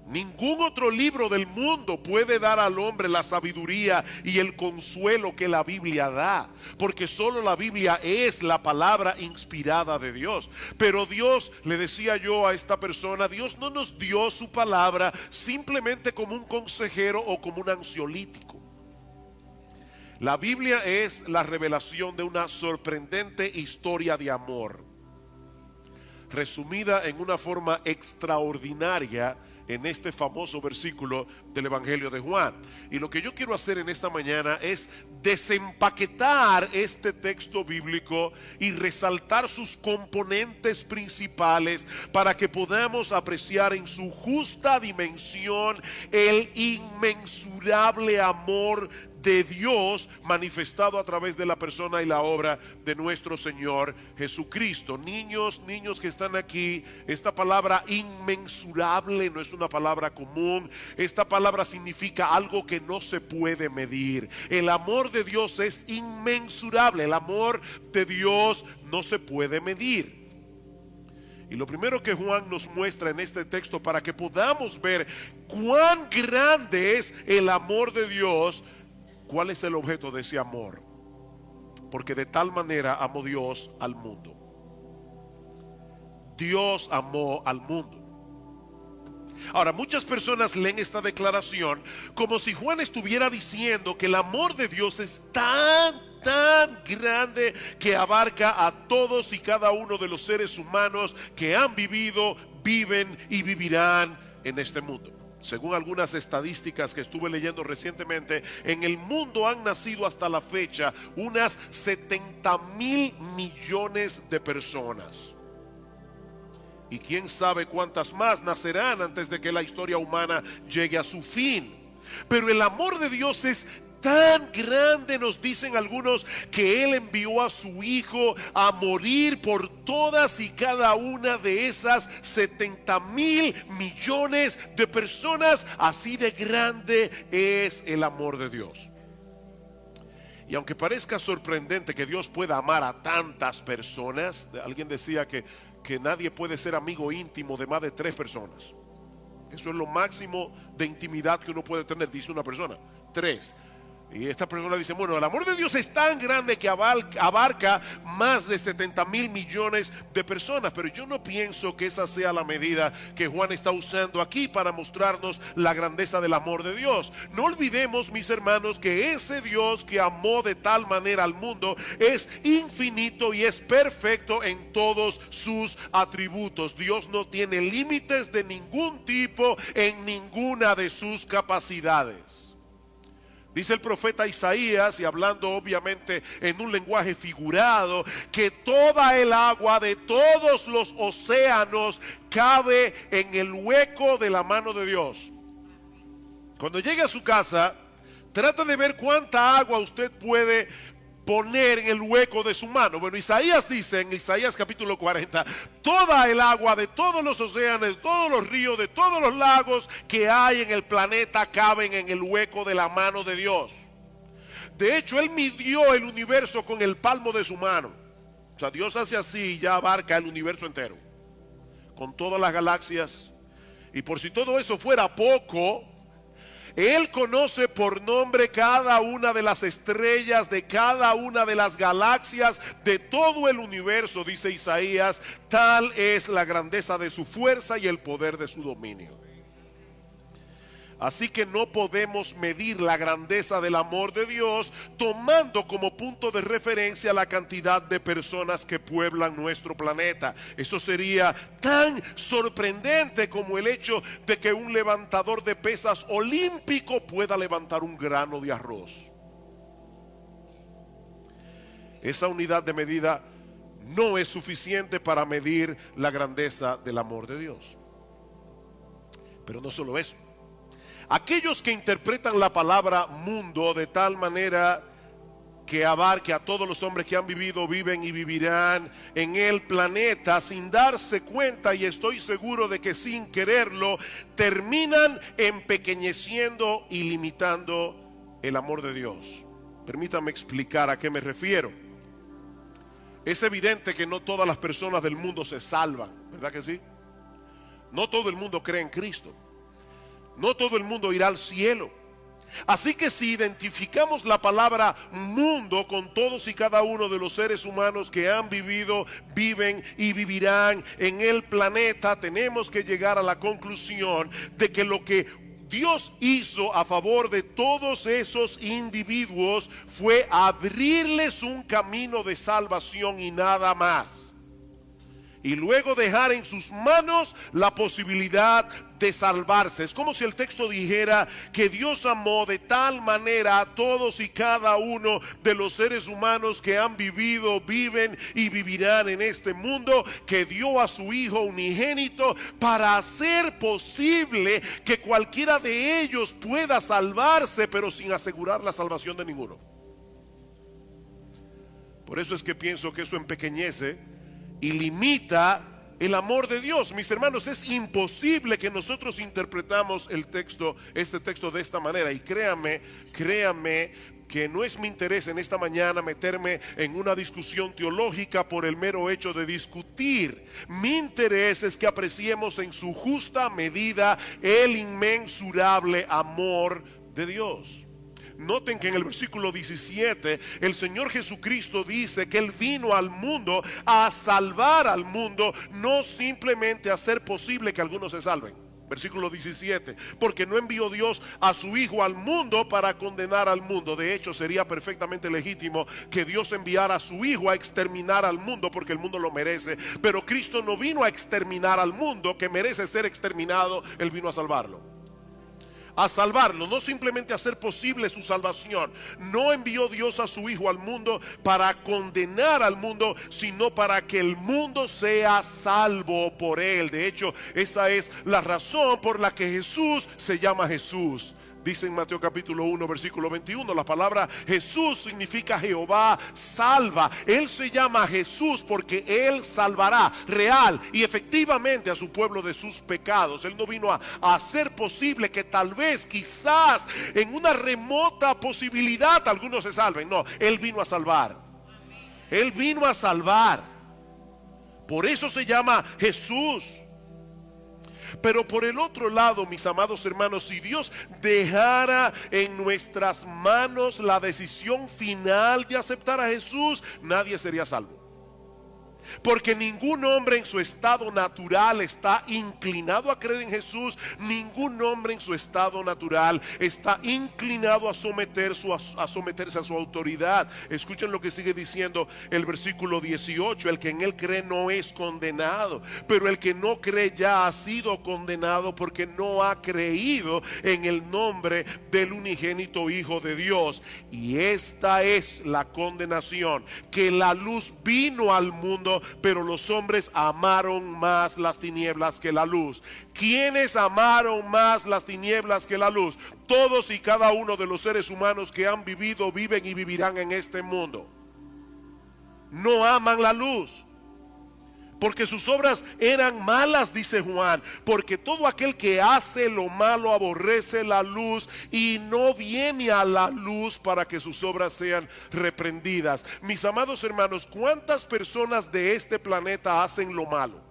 Ningún otro libro del mundo puede dar al hombre la sabiduría y el consuelo que la Biblia da, porque solo la Biblia es la palabra inspirada de Dios. Pero Dios, le decía yo a esta persona, Dios no nos dio su palabra simplemente como un consejero o como un ansiolítico. La Biblia es la revelación de una sorprendente historia de amor, resumida en una forma extraordinaria en este famoso versículo del Evangelio de Juan. Y lo que yo quiero hacer en esta mañana es desempaquetar este texto bíblico y resaltar sus componentes principales para que podamos apreciar en su justa dimensión el inmensurable amor de Dios manifestado a través de la persona y la obra de nuestro Señor Jesucristo. Niños que están aquí, esta palabra inmensurable no es una palabra común. Esta palabra significa algo que no se puede medir. El amor de Dios es inmensurable. El amor de Dios no se puede medir. Y lo primero que Juan nos muestra en este texto, para que podamos ver cuán grande es el amor de Dios, ¿cuál es el objeto de ese amor? Porque de tal manera amó Dios al mundo. Dios amó al mundo. Ahora, muchas personas leen esta declaración como si Juan estuviera diciendo que el amor de Dios es tan grande que abarca a todos y cada uno de los seres humanos que han vivido, viven y vivirán en este mundo. Según algunas estadísticas que estuve leyendo recientemente, en el mundo han nacido hasta la fecha unas 70,000 millones de personas. Y quién sabe cuántas más nacerán antes de que la historia humana llegue a su fin. Pero el amor de Dios es Tan grande, nos dicen algunos, que Él envió a su Hijo a morir por todas y cada una de esas 70,000 millones de personas. Así de grande es el amor de Dios. Y aunque parezca sorprendente que Dios pueda amar a tantas personas, alguien decía que nadie puede ser amigo íntimo de más de 3 personas. Eso es lo máximo de intimidad que uno puede tener, dice una persona, 3. Y esta persona dice, bueno, el amor de Dios es tan grande que abarca más de 70,000 millones de personas. Pero yo no pienso que esa sea la medida que Juan está usando aquí para mostrarnos la grandeza del amor de Dios. No olvidemos, mis hermanos, que ese Dios que amó de tal manera al mundo es infinito y es perfecto en todos sus atributos. Dios no tiene límites de ningún tipo en ninguna de sus capacidades. Dice el profeta Isaías, y hablando obviamente en un lenguaje figurado, que toda el agua de todos los océanos cabe en el hueco de la mano de Dios. Cuando llegue a su casa, trata de ver cuánta agua usted puede poner en el hueco de su mano. Bueno, Isaías dice en Isaías capítulo 40, toda el agua de todos los océanos, de todos los ríos, de todos los lagos que hay en el planeta caben en el hueco de la mano de Dios. De hecho, Él midió el universo con el palmo de su mano. O sea, Dios hace así y ya abarca el universo entero, con todas las galaxias. Y por si todo eso fuera poco, Él conoce por nombre cada una de las estrellas, de cada una de las galaxias, de todo el universo, dice Isaías. Tal es la grandeza de su fuerza y el poder de su dominio. Así que no podemos medir la grandeza del amor de Dios tomando como punto de referencia la cantidad de personas que pueblan nuestro planeta. Eso sería tan sorprendente como el hecho de que un levantador de pesas olímpico pueda levantar un grano de arroz. Esa unidad de medida no es suficiente para medir la grandeza del amor de Dios. Pero no solo eso. Aquellos que interpretan la palabra mundo de tal manera que abarque a todos los hombres que han vivido, viven y vivirán en el planeta sin darse cuenta, y estoy seguro de que sin quererlo, terminan empequeñeciendo y limitando el amor de Dios. Permítame explicar a qué me refiero. Es evidente que no todas las personas del mundo se salvan, ¿verdad que sí? No todo el mundo cree en Cristo. No todo el mundo irá al cielo. Así que si identificamos la palabra mundo con todos y cada uno de los seres humanos que han vivido, viven y vivirán en el planeta, tenemos que llegar a la conclusión de que lo que Dios hizo a favor de todos esos individuos fue abrirles un camino de salvación y nada más. Y luego dejar en sus manos la posibilidad de salvarse. Es como si el texto dijera que Dios amó de tal manera a todos y cada uno de los seres humanos que han vivido, viven y vivirán en este mundo, que dio a su Hijo unigénito para hacer posible que cualquiera de ellos pueda salvarse, pero sin asegurar la salvación de ninguno. Por eso es que pienso que eso empequeñece y limita el amor de Dios. Mis hermanos, es imposible que nosotros interpretamos este texto de esta manera. Y créanme que no es mi interés en esta mañana meterme en una discusión teológica por el mero hecho de discutir. Mi interés es que apreciemos en su justa medida el inmensurable amor de Dios. Noten que en el versículo 17 el Señor Jesucristo dice que Él vino al mundo a salvar al mundo, no simplemente a hacer posible que algunos se salven. Versículo 17, porque no envió Dios a su Hijo al mundo para condenar al mundo. De hecho, sería perfectamente legítimo que Dios enviara a su Hijo a exterminar al mundo, porque el mundo lo merece. Pero Cristo no vino a exterminar al mundo que merece ser exterminado. Él vino a salvarlo. A salvarlo, no simplemente a hacer posible su salvación. No envió Dios a su Hijo al mundo para condenar al mundo, sino para que el mundo sea salvo por Él. De hecho, esa es la razón por la que Jesús se llama Jesús Dice en Mateo capítulo 1 versículo 21, la palabra Jesús significa Jehová salva. Él se llama Jesús porque Él salvará real y efectivamente a su pueblo de sus pecados. Él no vino a hacer posible que tal vez, quizás, en una remota posibilidad algunos se salven. No, Él vino a salvar. Él vino a salvar. Por eso se llama Jesús. Pero por el otro lado, mis amados hermanos, si Dios dejara en nuestras manos la decisión final de aceptar a Jesús, nadie sería salvo. Porque ningún hombre en su estado natural está inclinado a creer en Jesús. Ningún hombre en su estado natural está inclinado a someterse a su autoridad. Escuchen lo que sigue diciendo el versículo 18. El que en él cree no es condenado, pero el que no cree ya ha sido condenado porque no ha creído en el nombre del unigénito Hijo de Dios. Y esta es la condenación, que la luz vino al mundo, pero los hombres amaron más las tinieblas que la luz. ¿Quiénes amaron más las tinieblas que la luz? Todos y cada uno de los seres humanos que han vivido, viven y vivirán en este mundo. No aman la luz, porque sus obras eran malas, dice Juan. Porque todo aquel que hace lo malo aborrece la luz y no viene a la luz para que sus obras sean reprendidas. Mis amados hermanos, ¿cuántas personas de este planeta hacen lo malo?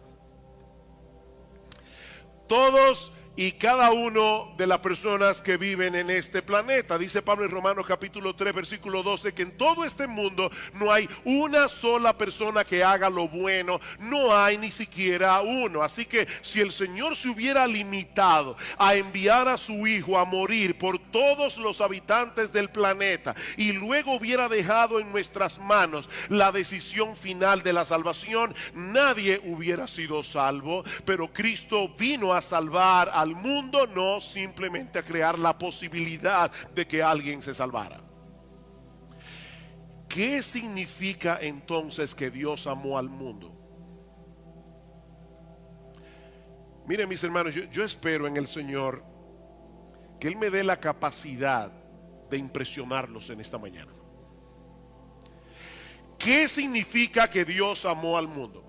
Todos y cada uno de las personas que viven en este planeta. Dice Pablo en Romanos capítulo 3 versículo 12 que en todo este mundo no hay una sola persona que haga lo bueno. No hay ni siquiera uno. Así que si el Señor se hubiera limitado a enviar a su Hijo a morir por todos los habitantes del planeta y luego hubiera dejado en nuestras manos la decisión final de la salvación, nadie hubiera sido salvo. Pero Cristo vino a salvar al mundo, no simplemente a crear la posibilidad de que alguien se salvara. ¿Qué significa entonces que Dios amó al mundo? Miren, mis hermanos, yo espero en el Señor que Él me dé la capacidad de impresionarlos en esta mañana. ¿Qué significa que Dios amó al mundo?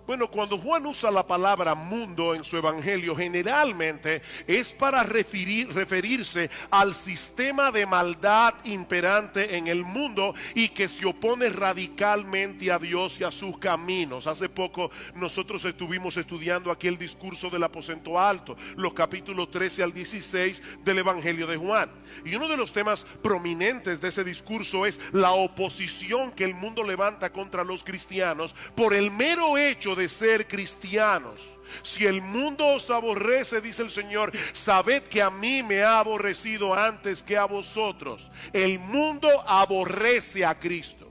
Bueno, cuando Juan usa la palabra mundo en su evangelio, generalmente es para referirse al sistema de maldad imperante en el mundo y que se opone radicalmente a Dios y a sus caminos. Hace poco nosotros estuvimos estudiando aquí el discurso del aposento alto, los capítulos 13 al 16 del evangelio de Juan. Y uno de los temas prominentes de ese discurso es la oposición que el mundo levanta contra los cristianos por el mero hecho de ser cristianos. Si el mundo os aborrece, dice el Señor, sabed que a mí me ha aborrecido antes que a vosotros. El mundo aborrece a Cristo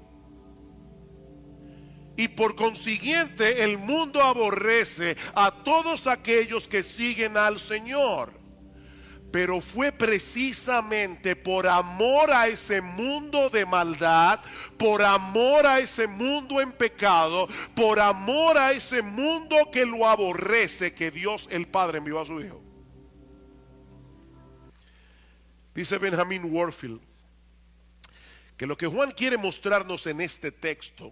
y por consiguiente el mundo aborrece a todos aquellos que siguen al Señor. Pero fue precisamente por amor a ese mundo de maldad, por amor a ese mundo en pecado, por amor a ese mundo que lo aborrece, que Dios el Padre envió a su Hijo. Dice Benjamin Warfield que lo que Juan quiere mostrarnos en este texto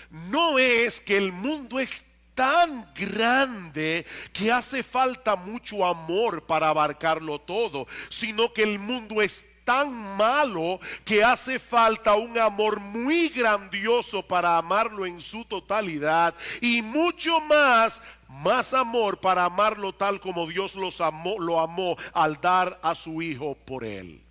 no es que el mundo es tan grande que hace falta mucho amor para abarcarlo todo, sino que el mundo es tan malo que hace falta un amor muy grandioso para amarlo en su totalidad y mucho más amor para amarlo tal como Dios lo amó al dar a su Hijo por él.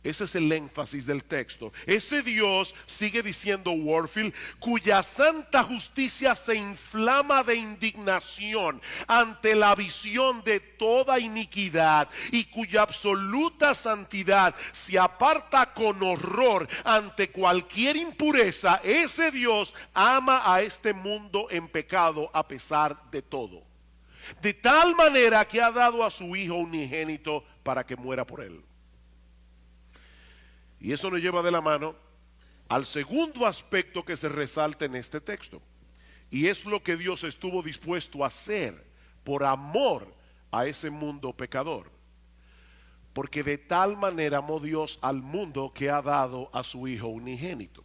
Ese es el énfasis del texto. Ese Dios, sigue diciendo Warfield, cuya santa justicia se inflama de indignación ante la visión de toda iniquidad y cuya absoluta santidad se aparta con horror ante cualquier impureza. Ese Dios ama a este mundo en pecado a pesar de todo. De tal manera que ha dado a su Hijo unigénito para que muera por él. Y eso nos lleva de la mano al segundo aspecto que se resalta en este texto. Y es lo que Dios estuvo dispuesto a hacer por amor a ese mundo pecador. Porque de tal manera amó Dios al mundo que ha dado a su Hijo unigénito.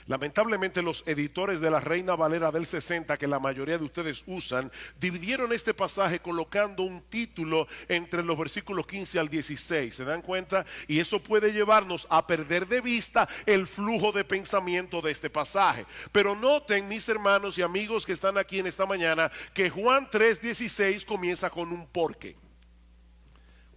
Lamentablemente los editores de la Reina Valera del 60, que la mayoría de ustedes usan, dividieron este pasaje colocando un título entre los versículos 15 al 16. ¿Se dan cuenta? Y eso puede llevarnos a perder de vista el flujo de pensamiento de este pasaje. Pero noten, mis hermanos y amigos que están aquí en esta mañana, que Juan 3:16 comienza con un porque.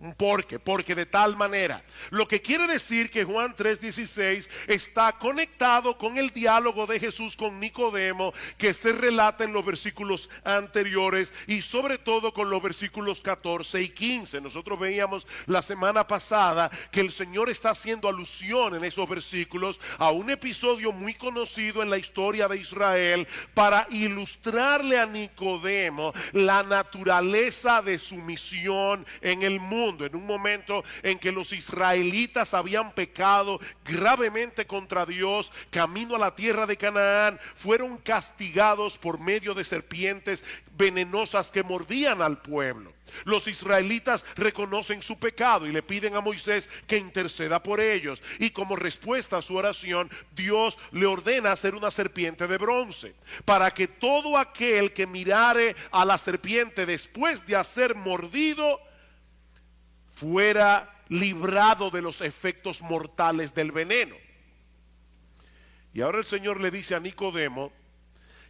Un porque de tal manera. Lo que quiere decir que Juan 3:16 está conectado con el diálogo de Jesús con Nicodemo que se relata en los versículos anteriores y sobre todo con los versículos 14 y 15. Nosotros veíamos la semana pasada que el Señor está haciendo alusión en esos versículos a un episodio muy conocido en la historia de Israel para ilustrarle a Nicodemo la naturaleza de su misión en el mundo. En un momento en que los israelitas habían pecado gravemente contra Dios, camino a la tierra de Canaán, fueron castigados por medio de serpientes venenosas que mordían al pueblo. Los israelitas reconocen su pecado y le piden a Moisés que interceda por ellos. Y como respuesta a su oración, Dios le ordena hacer una serpiente de bronce, para que todo aquel que mirare a la serpiente después de hacer mordido fuera librado de los efectos mortales del veneno. Y ahora el Señor le dice a Nicodemo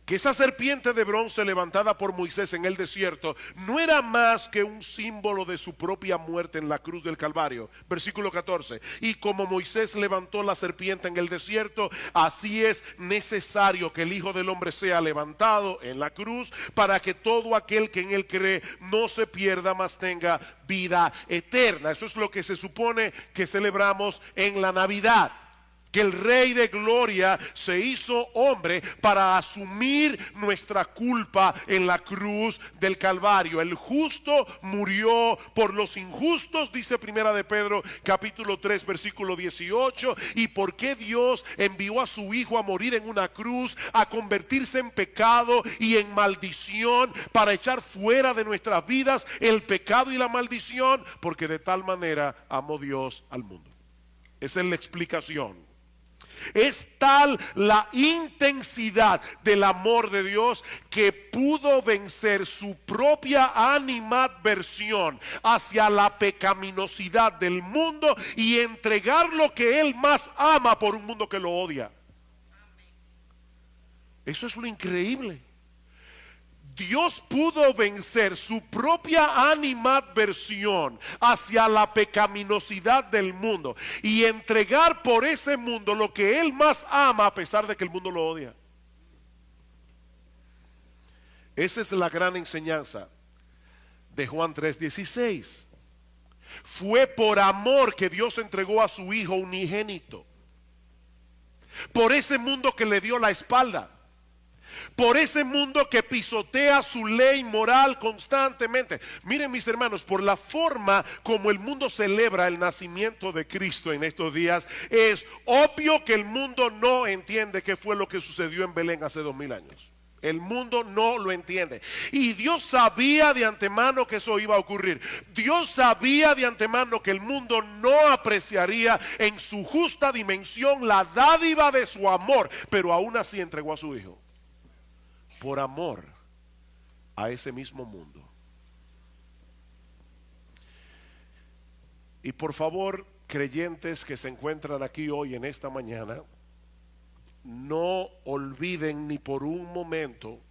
que esa serpiente de bronce levantada por Moisés en el desierto no era más que un símbolo de su propia muerte en la cruz del Calvario. Versículo 14. Y como Moisés levantó la serpiente en el desierto, así es necesario que el Hijo del Hombre sea levantado en la cruz, para que todo aquel que en él cree no se pierda, mas tenga vida eterna. Eso es lo que se supone que celebramos en la Navidad. Que el Rey de Gloria se hizo hombre para asumir nuestra culpa en la cruz del Calvario. El justo murió por los injustos, dice Primera de Pedro capítulo 3 versículo 18. ¿Y por qué Dios envió a su Hijo a morir en una cruz, a convertirse en pecado y en maldición, para echar fuera de nuestras vidas el pecado y la maldición? Porque de tal manera amó Dios al mundo. Esa es la explicación. Es tal la intensidad del amor de Dios que pudo vencer su propia animadversión hacia la pecaminosidad del mundo y entregar lo que Él más ama por un mundo que lo odia. Eso es lo increíble. Dios pudo vencer su propia animadversión hacia la pecaminosidad del mundo y entregar por ese mundo lo que Él más ama a pesar de que el mundo lo odia. Esa es la gran enseñanza de Juan 3:16. Fue por amor que Dios entregó a su Hijo unigénito. Por ese mundo que le dio la espalda. Por ese mundo que pisotea su ley moral constantemente. Miren, mis hermanos, por la forma como el mundo celebra el nacimiento de Cristo en estos días, es obvio que el mundo no entiende qué fue lo que sucedió en Belén hace 2000 años. El mundo no lo entiende. Y Dios sabía de antemano que eso iba a ocurrir. Dios sabía de antemano que el mundo no apreciaría en su justa dimensión la dádiva de su amor, pero aún así entregó a su Hijo. Por amor a ese mismo mundo. Y por favor, creyentes que se encuentran aquí hoy en esta mañana, no olviden ni por un momento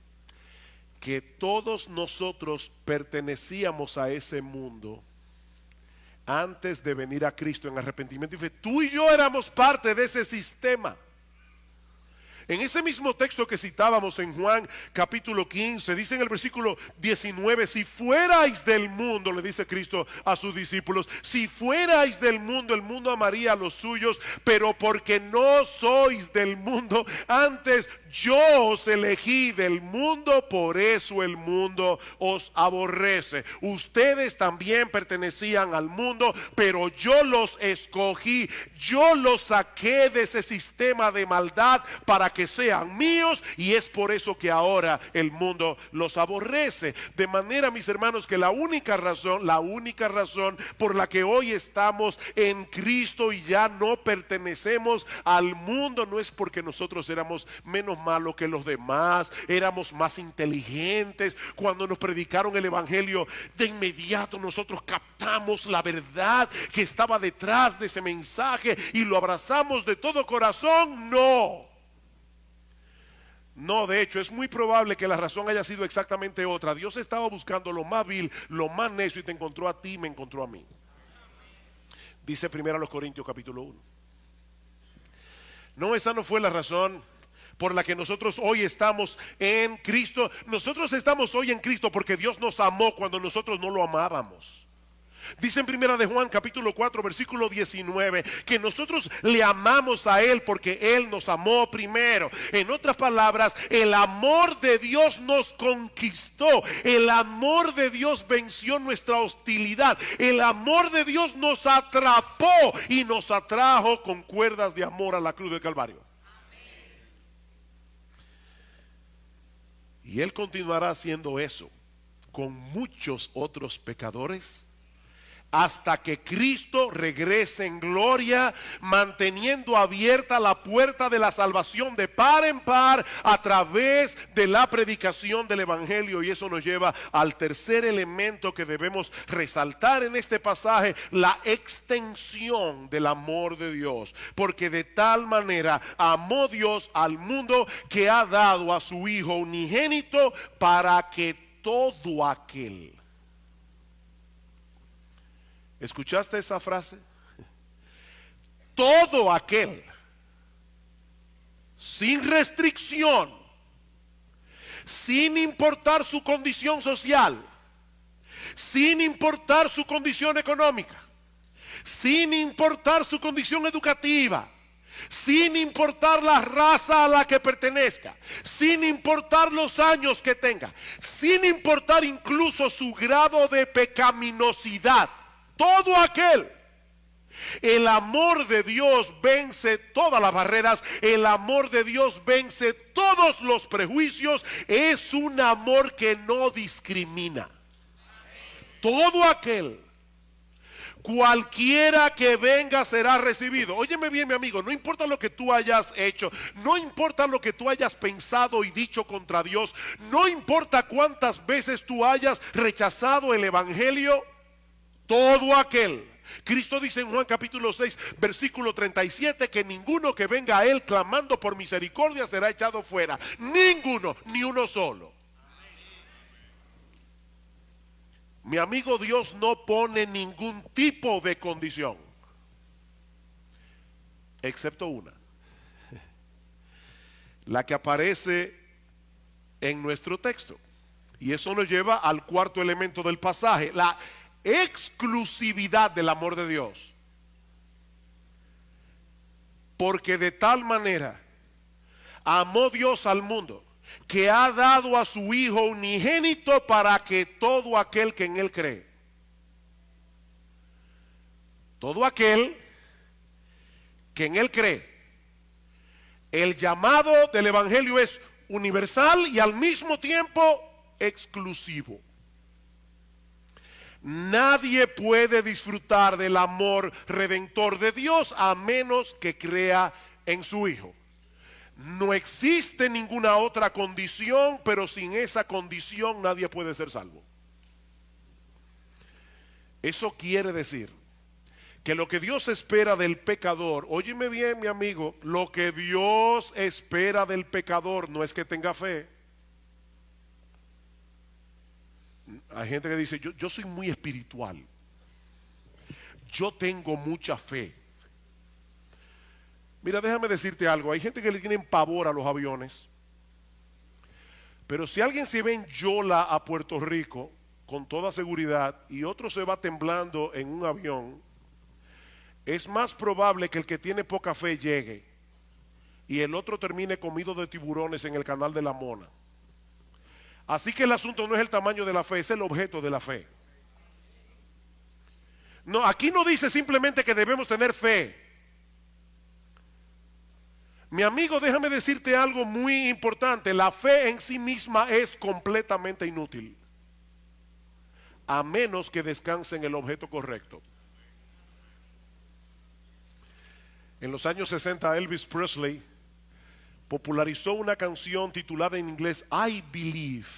que todos nosotros pertenecíamos a ese mundo antes de venir a Cristo en arrepentimiento y fe. Tú y yo éramos parte de ese sistema. En ese mismo texto que citábamos en Juan capítulo 15, dice en el versículo 19, si fuerais del mundo, le dice Cristo a sus discípulos, si fuerais del mundo, el mundo amaría a los suyos, pero porque no sois del mundo, antes yo os elegí del mundo, por eso el mundo os aborrece. Ustedes también pertenecían al mundo, pero yo los escogí, yo los saqué de ese sistema de maldad para que que sean míos, y es por eso que ahora el mundo los aborrece. De manera, mis hermanos, que la única razón por la que hoy estamos en Cristo y ya no pertenecemos al mundo no es porque nosotros éramos menos malos que los demás, éramos más inteligentes. Cuando nos predicaron el evangelio, de inmediato nosotros captamos la verdad que estaba detrás de ese mensaje y lo abrazamos de todo corazón. No, de hecho es muy probable que la razón haya sido exactamente otra. Dios estaba buscando lo más vil, lo más necio, y te encontró a ti y me encontró a mí. Dice 1 Corintios capítulo 1. No, esa no fue la razón por la que nosotros hoy estamos en Cristo. Nosotros estamos hoy en Cristo porque Dios nos amó cuando nosotros no lo amábamos. Dice en 1 de Juan capítulo 4 versículo 19 que nosotros le amamos a Él porque Él nos amó primero. En otras palabras, el amor de Dios nos conquistó. El amor de Dios venció nuestra hostilidad. El amor de Dios nos atrapó y nos atrajo con cuerdas de amor a la cruz del Calvario. Y Él continuará haciendo eso con muchos otros pecadores hasta que Cristo regrese en gloria, manteniendo abierta la puerta de la salvación de par en par a través de la predicación del evangelio. Y eso nos lleva al tercer elemento que debemos resaltar en este pasaje: la extensión del amor de Dios. Porque de tal manera amó Dios al mundo que ha dado a su Hijo unigénito para que todo aquel... ¿Escuchaste esa frase? Todo aquel, sin restricción, sin importar su condición social, sin importar su condición económica, sin importar su condición educativa, sin importar la raza a la que pertenezca, sin importar los años que tenga, sin importar incluso su grado de pecaminosidad. Todo aquel, el amor de Dios vence todas las barreras, el amor de Dios vence todos los prejuicios, es un amor que no discrimina. Todo aquel, cualquiera que venga será recibido. Óyeme bien, mi amigo, no importa lo que tú hayas hecho, no importa lo que tú hayas pensado y dicho contra Dios, no importa cuántas veces tú hayas rechazado el evangelio. Todo aquel, Cristo dice en Juan capítulo 6 versículo 37 que ninguno que venga a Él clamando por misericordia será echado fuera. Ninguno, ni uno solo. Mi amigo, Dios no pone ningún tipo de condición, excepto una, la que aparece en nuestro texto. Y eso nos lleva al cuarto elemento del pasaje: la exclusividad del amor de Dios. Porque de tal manera amó Dios al mundo que ha dado a su Hijo unigénito para que todo aquel que en Él cree, todo aquel que en Él cree. El llamado del evangelio es universal y al mismo tiempo exclusivo. Nadie puede disfrutar del amor redentor de Dios a menos que crea en su Hijo. No existe ninguna otra condición, pero sin esa condición nadie puede ser salvo. Eso quiere decir que lo que Dios espera del pecador, óyeme bien, mi amigo, lo que Dios espera del pecador no es que tenga fe. Hay gente que dice, yo soy muy espiritual, yo tengo mucha fe. Mira, déjame decirte algo, hay gente que le tienen pavor a los aviones, pero si alguien se va en Yola a Puerto Rico, con toda seguridad, y otro se va temblando en un avión, es más probable que el que tiene poca fe llegue y el otro termine comido de tiburones en el canal de la Mona. Así que el asunto no es el tamaño de la fe, es el objeto de la fe. No, aquí no dice simplemente que debemos tener fe. Mi amigo, déjame decirte algo muy importante. La fe en sí misma es completamente inútil, a menos que descanse en el objeto correcto. En los años 60, Elvis Presley popularizó una canción titulada en inglés I Believe,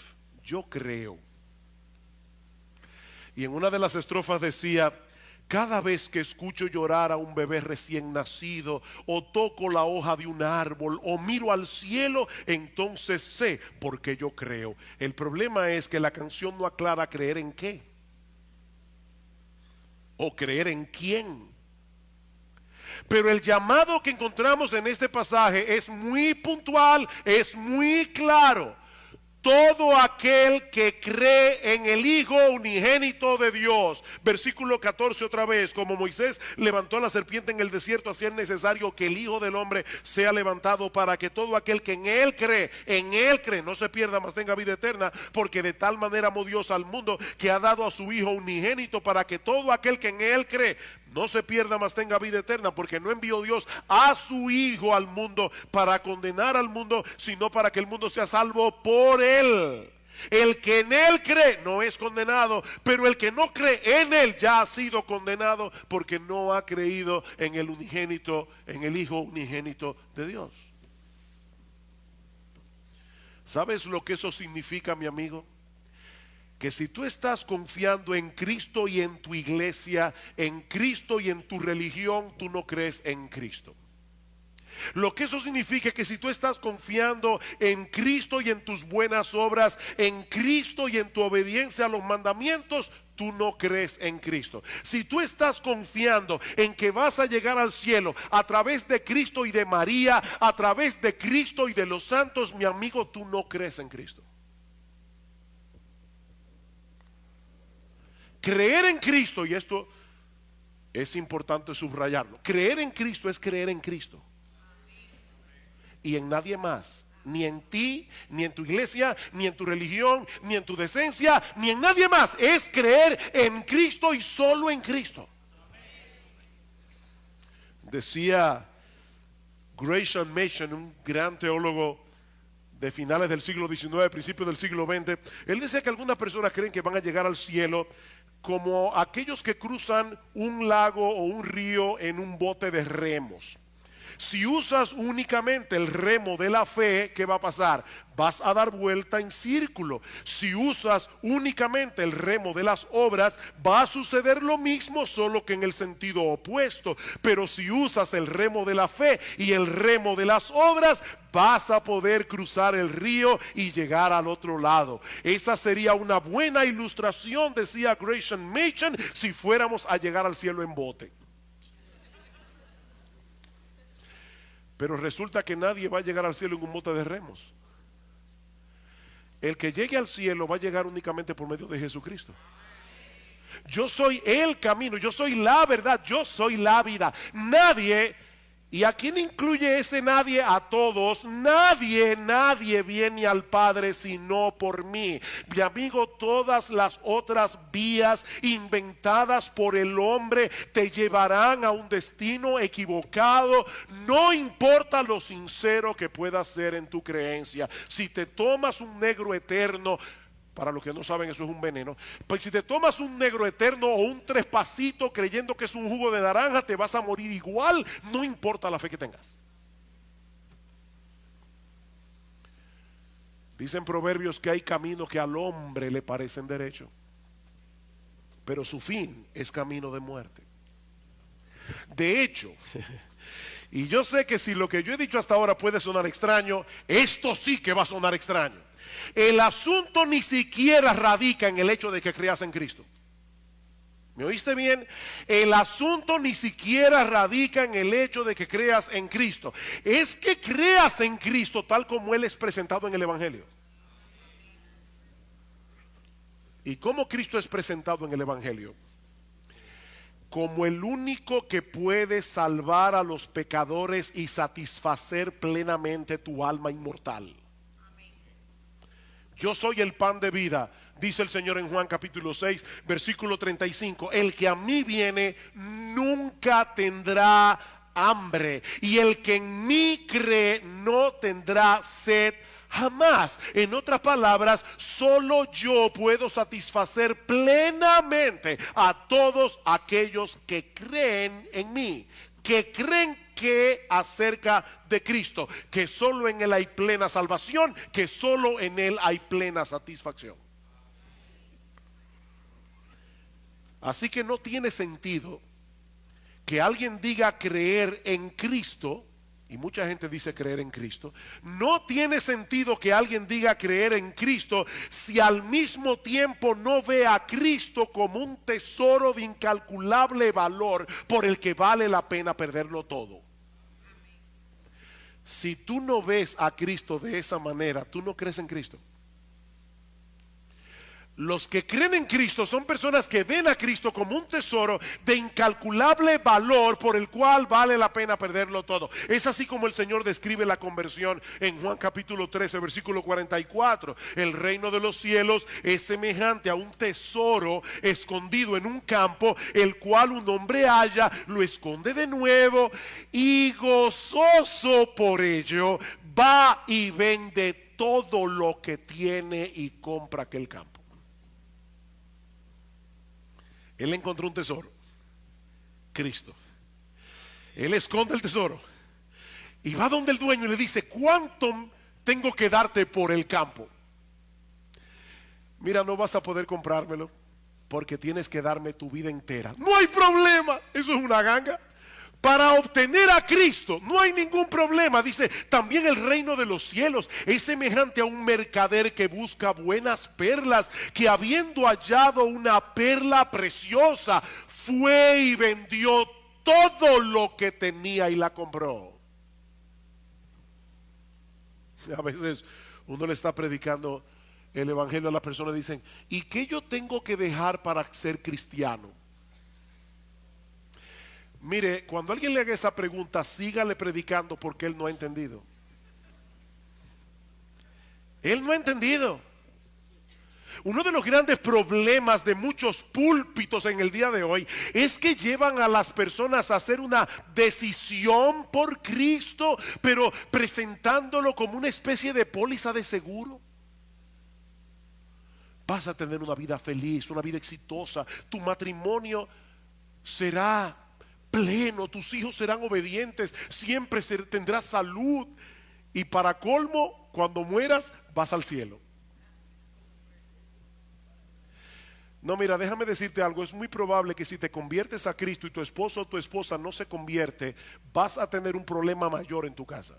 yo creo. Y en una de las estrofas decía: cada vez que escucho llorar a un bebé recién nacido, o toco la hoja de un árbol, o miro al cielo, entonces sé porque yo creo. El problema es que la canción no aclara creer en qué, o creer en quién. Pero el llamado que encontramos en este pasaje es muy puntual, es muy claro. Todo aquel que cree en el Hijo unigénito de Dios. Versículo 14 otra vez: como Moisés levantó a la serpiente en el desierto, así es necesario que el Hijo del Hombre sea levantado, para que todo aquel que en Él cree, no se pierda, mas tenga vida eterna. Porque de tal manera amó Dios al mundo, que ha dado a su Hijo unigénito, para que todo aquel que en Él cree no se pierda, mas tenga vida eterna. Porque no envió Dios a su Hijo al mundo para condenar al mundo, sino para que el mundo sea salvo por Él. El que en Él cree no es condenado, pero el que no cree en Él ya ha sido condenado, porque no ha creído en el unigénito, en el Hijo unigénito de Dios. ¿Sabes lo que eso significa, mi amigo? Que si tú estás confiando en Cristo y en tu iglesia, en Cristo y en tu religión, tú no crees en Cristo. Lo que eso significa es que si tú estás confiando en Cristo y en tus buenas obras, en Cristo y en tu obediencia a los mandamientos, tú no crees en Cristo. Si tú estás confiando en que vas a llegar al cielo a través de Cristo y de María, a través de Cristo y de los santos, mi amigo, tú no crees en Cristo. Creer en Cristo, y esto es importante subrayarlo, creer en Cristo es creer en Cristo y en nadie más. Ni en ti, ni en tu iglesia, ni en tu religión, ni en tu decencia, ni en nadie más. Es creer en Cristo y solo en Cristo. Decía Gresham Machen, un gran teólogo de finales del siglo XIX, principios del siglo XX. Él decía que algunas personas creen que van a llegar al cielo como aquellos que cruzan un lago o un río en un bote de remos. Si usas únicamente el remo de la fe, ¿qué va a pasar? Vas a dar vuelta en círculo. Si usas únicamente el remo de las obras, va a suceder lo mismo, solo que en el sentido opuesto. Pero si usas el remo de la fe y el remo de las obras, vas a poder cruzar el río y llegar al otro lado. Esa sería una buena ilustración, decía Gresham Machen, si fuéramos a llegar al cielo en bote. Pero resulta que nadie va a llegar al cielo en un bote de remos. El que llegue al cielo va a llegar únicamente por medio de Jesucristo. Yo soy el camino, yo soy la verdad, yo soy la vida. Nadie, ¿y a quién incluye ese nadie? A todos. Nadie viene al Padre sino por mí. Mi amigo, todas las otras vías inventadas por el hombre te llevarán a un destino equivocado. No importa lo sincero que puedas ser en tu creencia. Si te tomas un negro eterno, para los que no saben, eso es un veneno. Pues si te tomas un negro eterno o un trespasito creyendo que es un jugo de naranja, te vas a morir igual, no importa la fe que tengas. Dicen Proverbios que hay caminos que al hombre le parecen derechos, pero su fin es camino de muerte. De hecho, y yo sé que si lo que yo he dicho hasta ahora puede sonar extraño, esto sí que va a sonar extraño. El asunto ni siquiera radica en el hecho de que creas en Cristo. ¿Me oíste bien? El asunto ni siquiera radica en el hecho de que creas en Cristo. Es que creas en Cristo tal como Él es presentado en el Evangelio. ¿Y cómo Cristo es presentado en el Evangelio? Como el único que puede salvar a los pecadores y satisfacer plenamente tu alma inmortal. Yo soy el pan de vida, dice el Señor en Juan capítulo 6, versículo 35. El que a mí viene nunca tendrá hambre, y el que en mí cree no tendrá sed jamás. En otras palabras, solo yo puedo satisfacer plenamente a todos aquellos que creen en mí, que creen que acerca de Cristo, que solo en Él hay plena salvación, que solo en Él hay plena satisfacción. Así que no tiene sentido que alguien diga creer en Cristo, y mucha gente dice creer en Cristo. No tiene sentido que alguien diga creer en Cristo si al mismo tiempo no ve a Cristo como un tesoro de incalculable valor por el que vale la pena perderlo todo. Si tú no ves a Cristo de esa manera, tú no crees en Cristo. Los que creen en Cristo son personas que ven a Cristo como un tesoro de incalculable valor por el cual vale la pena perderlo todo. Es así como el Señor describe la conversión en Juan capítulo 13, versículo 44. El reino de los cielos es semejante a un tesoro escondido en un campo, el cual un hombre halla, lo esconde de nuevo y gozoso por ello va y vende todo lo que tiene y compra aquel campo. Él encontró un tesoro, Cristo. Él esconde el tesoro y va donde el dueño y le dice: ¿cuánto tengo que darte por el campo? Mira, no vas a poder comprármelo porque tienes que darme tu vida entera. No hay problema, eso es una ganga. Para obtener a Cristo no hay ningún problema. Dice, también el reino de los cielos es semejante a un mercader que busca buenas perlas, que habiendo hallado una perla preciosa, fue y vendió todo lo que tenía y la compró. A veces uno le está predicando el evangelio a las personas y dicen: ¿y qué yo tengo que dejar para ser cristiano? Mire, cuando alguien le haga esa pregunta, sígale predicando, porque él no ha entendido. Él no ha entendido. Uno de los grandes problemas de muchos púlpitos en el día de hoy es que llevan a las personas a hacer una decisión por Cristo, pero presentándolo como una especie de póliza de seguro. Vas a tener una vida feliz, una vida exitosa, tu matrimonio será pleno, tus hijos serán obedientes, siempre tendrás salud, y para colmo, cuando mueras vas al cielo. No, mira, déjame decirte algo. Es muy probable que si te conviertes a Cristo y tu esposo o tu esposa no se convierte, vas a tener un problema mayor en tu casa.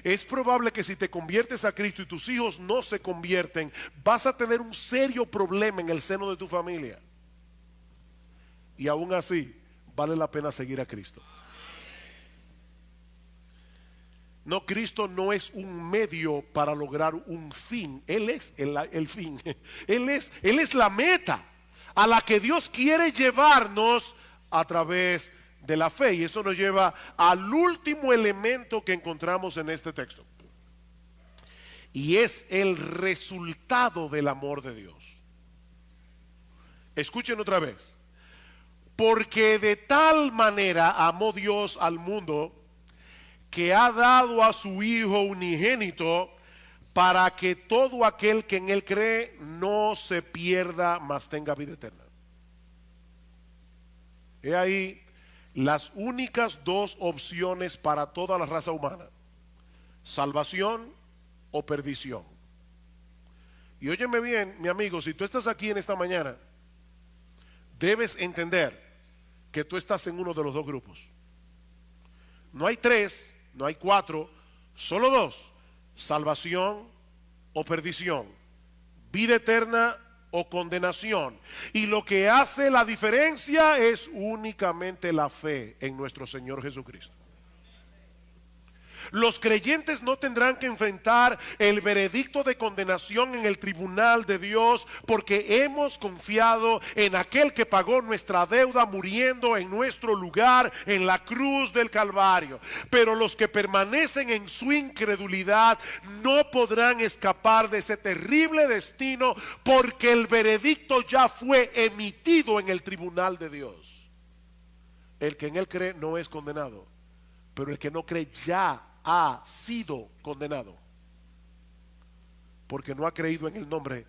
Es probable que si te conviertes a Cristo y tus hijos no se convierten, vas a tener un serio problema en el seno de tu familia. Y aún así vale la pena seguir a Cristo. No, Cristo no es un medio para lograr un fin. Él es el fin. Él es la meta a la que Dios quiere llevarnos a través de la fe. Y eso nos lleva al último elemento que encontramos en este texto. Y es el resultado del amor de Dios. Escuchen otra vez. Porque de tal manera amó Dios al mundo, que ha dado a su Hijo unigénito, para que todo aquel que en Él cree no se pierda, mas tenga vida eterna. He ahí las únicas dos opciones para toda la raza humana: salvación o perdición. Y óyeme bien, mi amigo, si tú estás aquí en esta mañana, debes entender que tú estás en uno de los dos grupos. No hay tres, no hay cuatro, solo dos: salvación o perdición, vida eterna o condenación. Y lo que hace la diferencia es únicamente la fe en nuestro Señor Jesucristo. Los creyentes no tendrán que enfrentar el veredicto de condenación en el tribunal de Dios, porque hemos confiado en aquel que pagó nuestra deuda muriendo en nuestro lugar en la cruz del Calvario. Pero los que permanecen en su incredulidad no podrán escapar de ese terrible destino, porque el veredicto ya fue emitido en el tribunal de Dios. El que en él cree no es condenado, pero el que no cree ya ha sido condenado, porque no ha creído en el nombre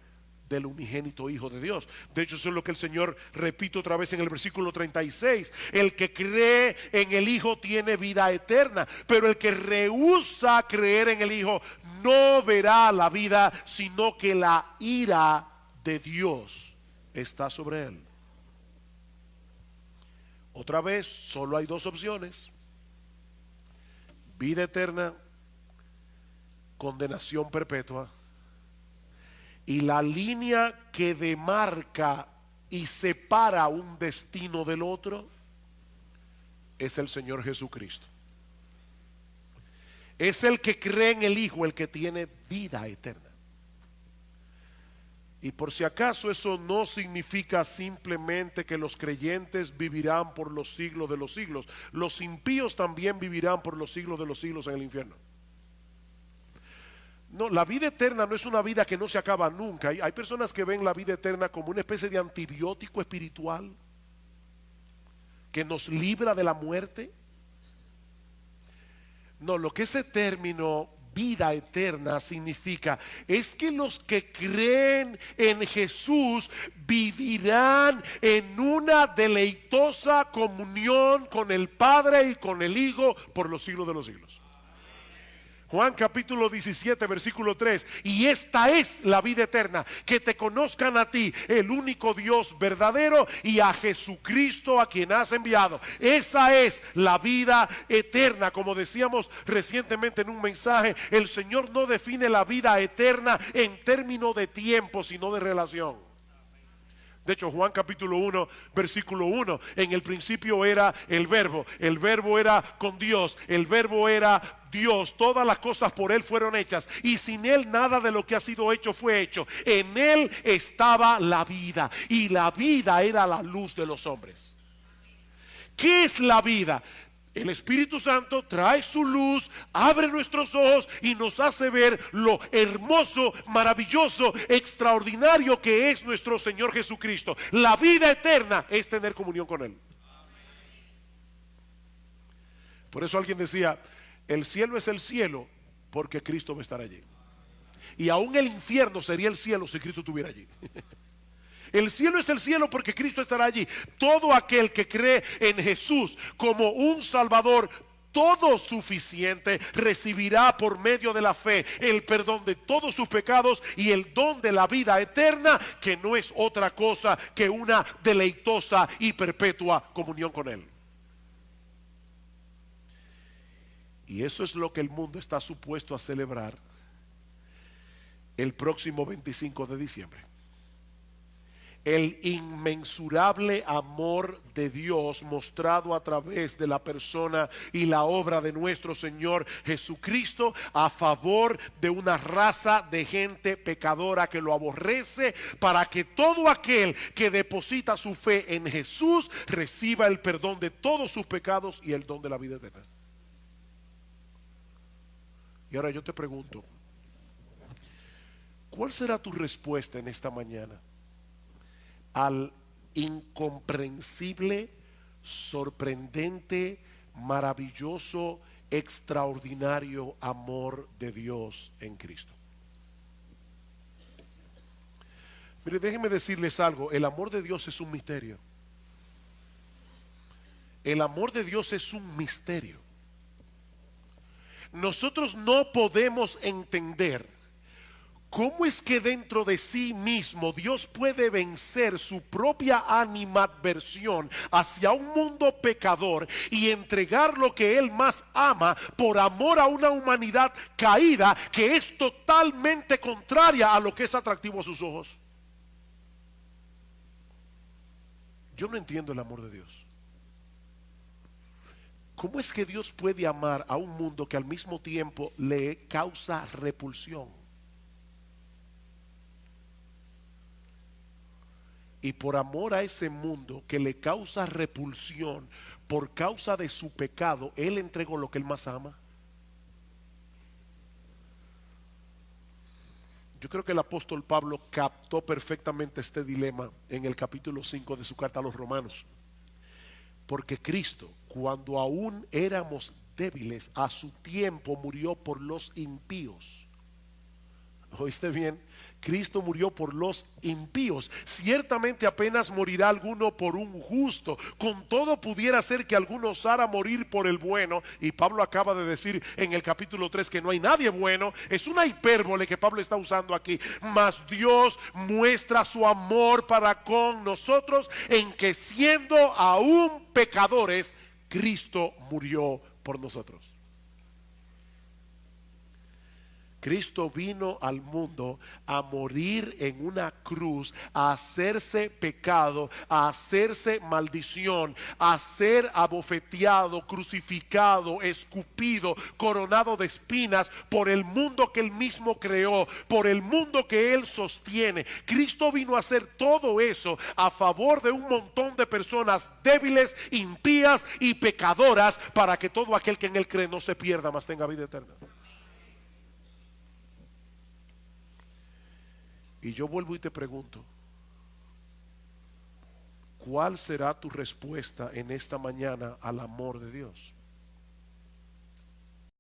del unigénito Hijo de Dios. De hecho, eso es lo que el Señor repite otra vez en el versículo 36. El que cree en el Hijo tiene vida eterna, pero el que rehúsa creer en el Hijo no verá la vida, sino que la ira de Dios está sobre él. Otra vez, solo hay dos opciones: vida eterna, condenación perpetua. Y la línea que demarca y separa un destino del otro es el Señor Jesucristo. Es el que cree en el Hijo el que tiene vida eterna. Y por si acaso, eso no significa simplemente que los creyentes vivirán por los siglos de los siglos. Los impíos también vivirán por los siglos de los siglos en el infierno. No, la vida eterna no es una vida que no se acaba nunca. Hay personas que ven la vida eterna como una especie de antibiótico espiritual que nos libra de la muerte. No, lo que ese término vida eterna significa es que los que creen en Jesús vivirán en una deleitosa comunión con el Padre y con el Hijo por los siglos de los siglos. Juan capítulo 17 versículo 3: y esta es la vida eterna, que te conozcan a ti, el único Dios verdadero, y a Jesucristo a quien has enviado. Esa es la vida eterna. Como decíamos recientemente en un mensaje, el Señor no define la vida eterna en términos de tiempo, sino de relación. De hecho, Juan capítulo 1 versículo 1: en el principio era el verbo era con Dios, el verbo era Dios, todas las cosas por él fueron hechas, y sin él nada de lo que ha sido hecho fue hecho. En él estaba la vida, y la vida era la luz de los hombres. ¿Qué es la vida? El Espíritu Santo trae su luz, abre nuestros ojos y nos hace ver lo hermoso, maravilloso, extraordinario que es nuestro Señor Jesucristo. La vida eterna es tener comunión con Él. Por eso alguien decía: el cielo es el cielo porque Cristo va a estar allí. Y aún el infierno sería el cielo si Cristo estuviera allí. El cielo es el cielo porque Cristo estará allí. Todo aquel que cree en Jesús como un Salvador todo suficiente recibirá por medio de la fe el perdón de todos sus pecados y el don de la vida eterna, que no es otra cosa que una deleitosa y perpetua comunión con Él. Y eso es lo que el mundo está supuesto a celebrar el próximo 25 de diciembre. El inmensurable amor de Dios mostrado a través de la persona y la obra de nuestro Señor Jesucristo a favor de una raza de gente pecadora que lo aborrece, para que todo aquel que deposita su fe en Jesús reciba el perdón de todos sus pecados y el don de la vida eterna. Y ahora yo te pregunto, ¿cuál será tu respuesta en esta mañana al incomprensible, sorprendente, maravilloso, extraordinario amor de Dios en Cristo? Mire, déjenme decirles algo: el amor de Dios es un misterio. El amor de Dios es un misterio. Nosotros no podemos entender ¿cómo es que dentro de sí mismo Dios puede vencer su propia animadversión hacia un mundo pecador y entregar lo que Él más ama por amor a una humanidad caída que es totalmente contraria a lo que es atractivo a sus ojos? Yo no entiendo el amor de Dios. ¿Cómo es que Dios puede amar a un mundo que al mismo tiempo le causa repulsión? Y por amor a ese mundo que le causa repulsión por causa de su pecado, Él entregó lo que Él más ama. Yo creo que el apóstol Pablo captó perfectamente este dilema en el capítulo 5 de su carta a los Romanos. Porque Cristo, cuando aún éramos débiles, a su tiempo murió por los impíos. ¿Oíste bien? Cristo murió por los impíos. Ciertamente apenas morirá alguno por un justo. Con todo pudiera ser que alguno osara morir por el bueno. Y Pablo acaba de decir en el capítulo 3 que no hay nadie bueno. Es una hipérbole que Pablo está usando aquí. Mas Dios muestra su amor para con nosotros en que siendo aún pecadores, Cristo murió por nosotros. Cristo vino al mundo a morir en una cruz, a hacerse pecado, a hacerse maldición, a ser abofeteado, crucificado, escupido, coronado de espinas por el mundo que Él mismo creó, por el mundo que Él sostiene. Cristo vino a hacer todo eso a favor de un montón de personas débiles, impías y pecadoras, para que todo aquel que en Él cree no se pierda, mas tenga vida eterna. Y yo vuelvo y te pregunto, ¿cuál será tu respuesta en esta mañana al amor de Dios?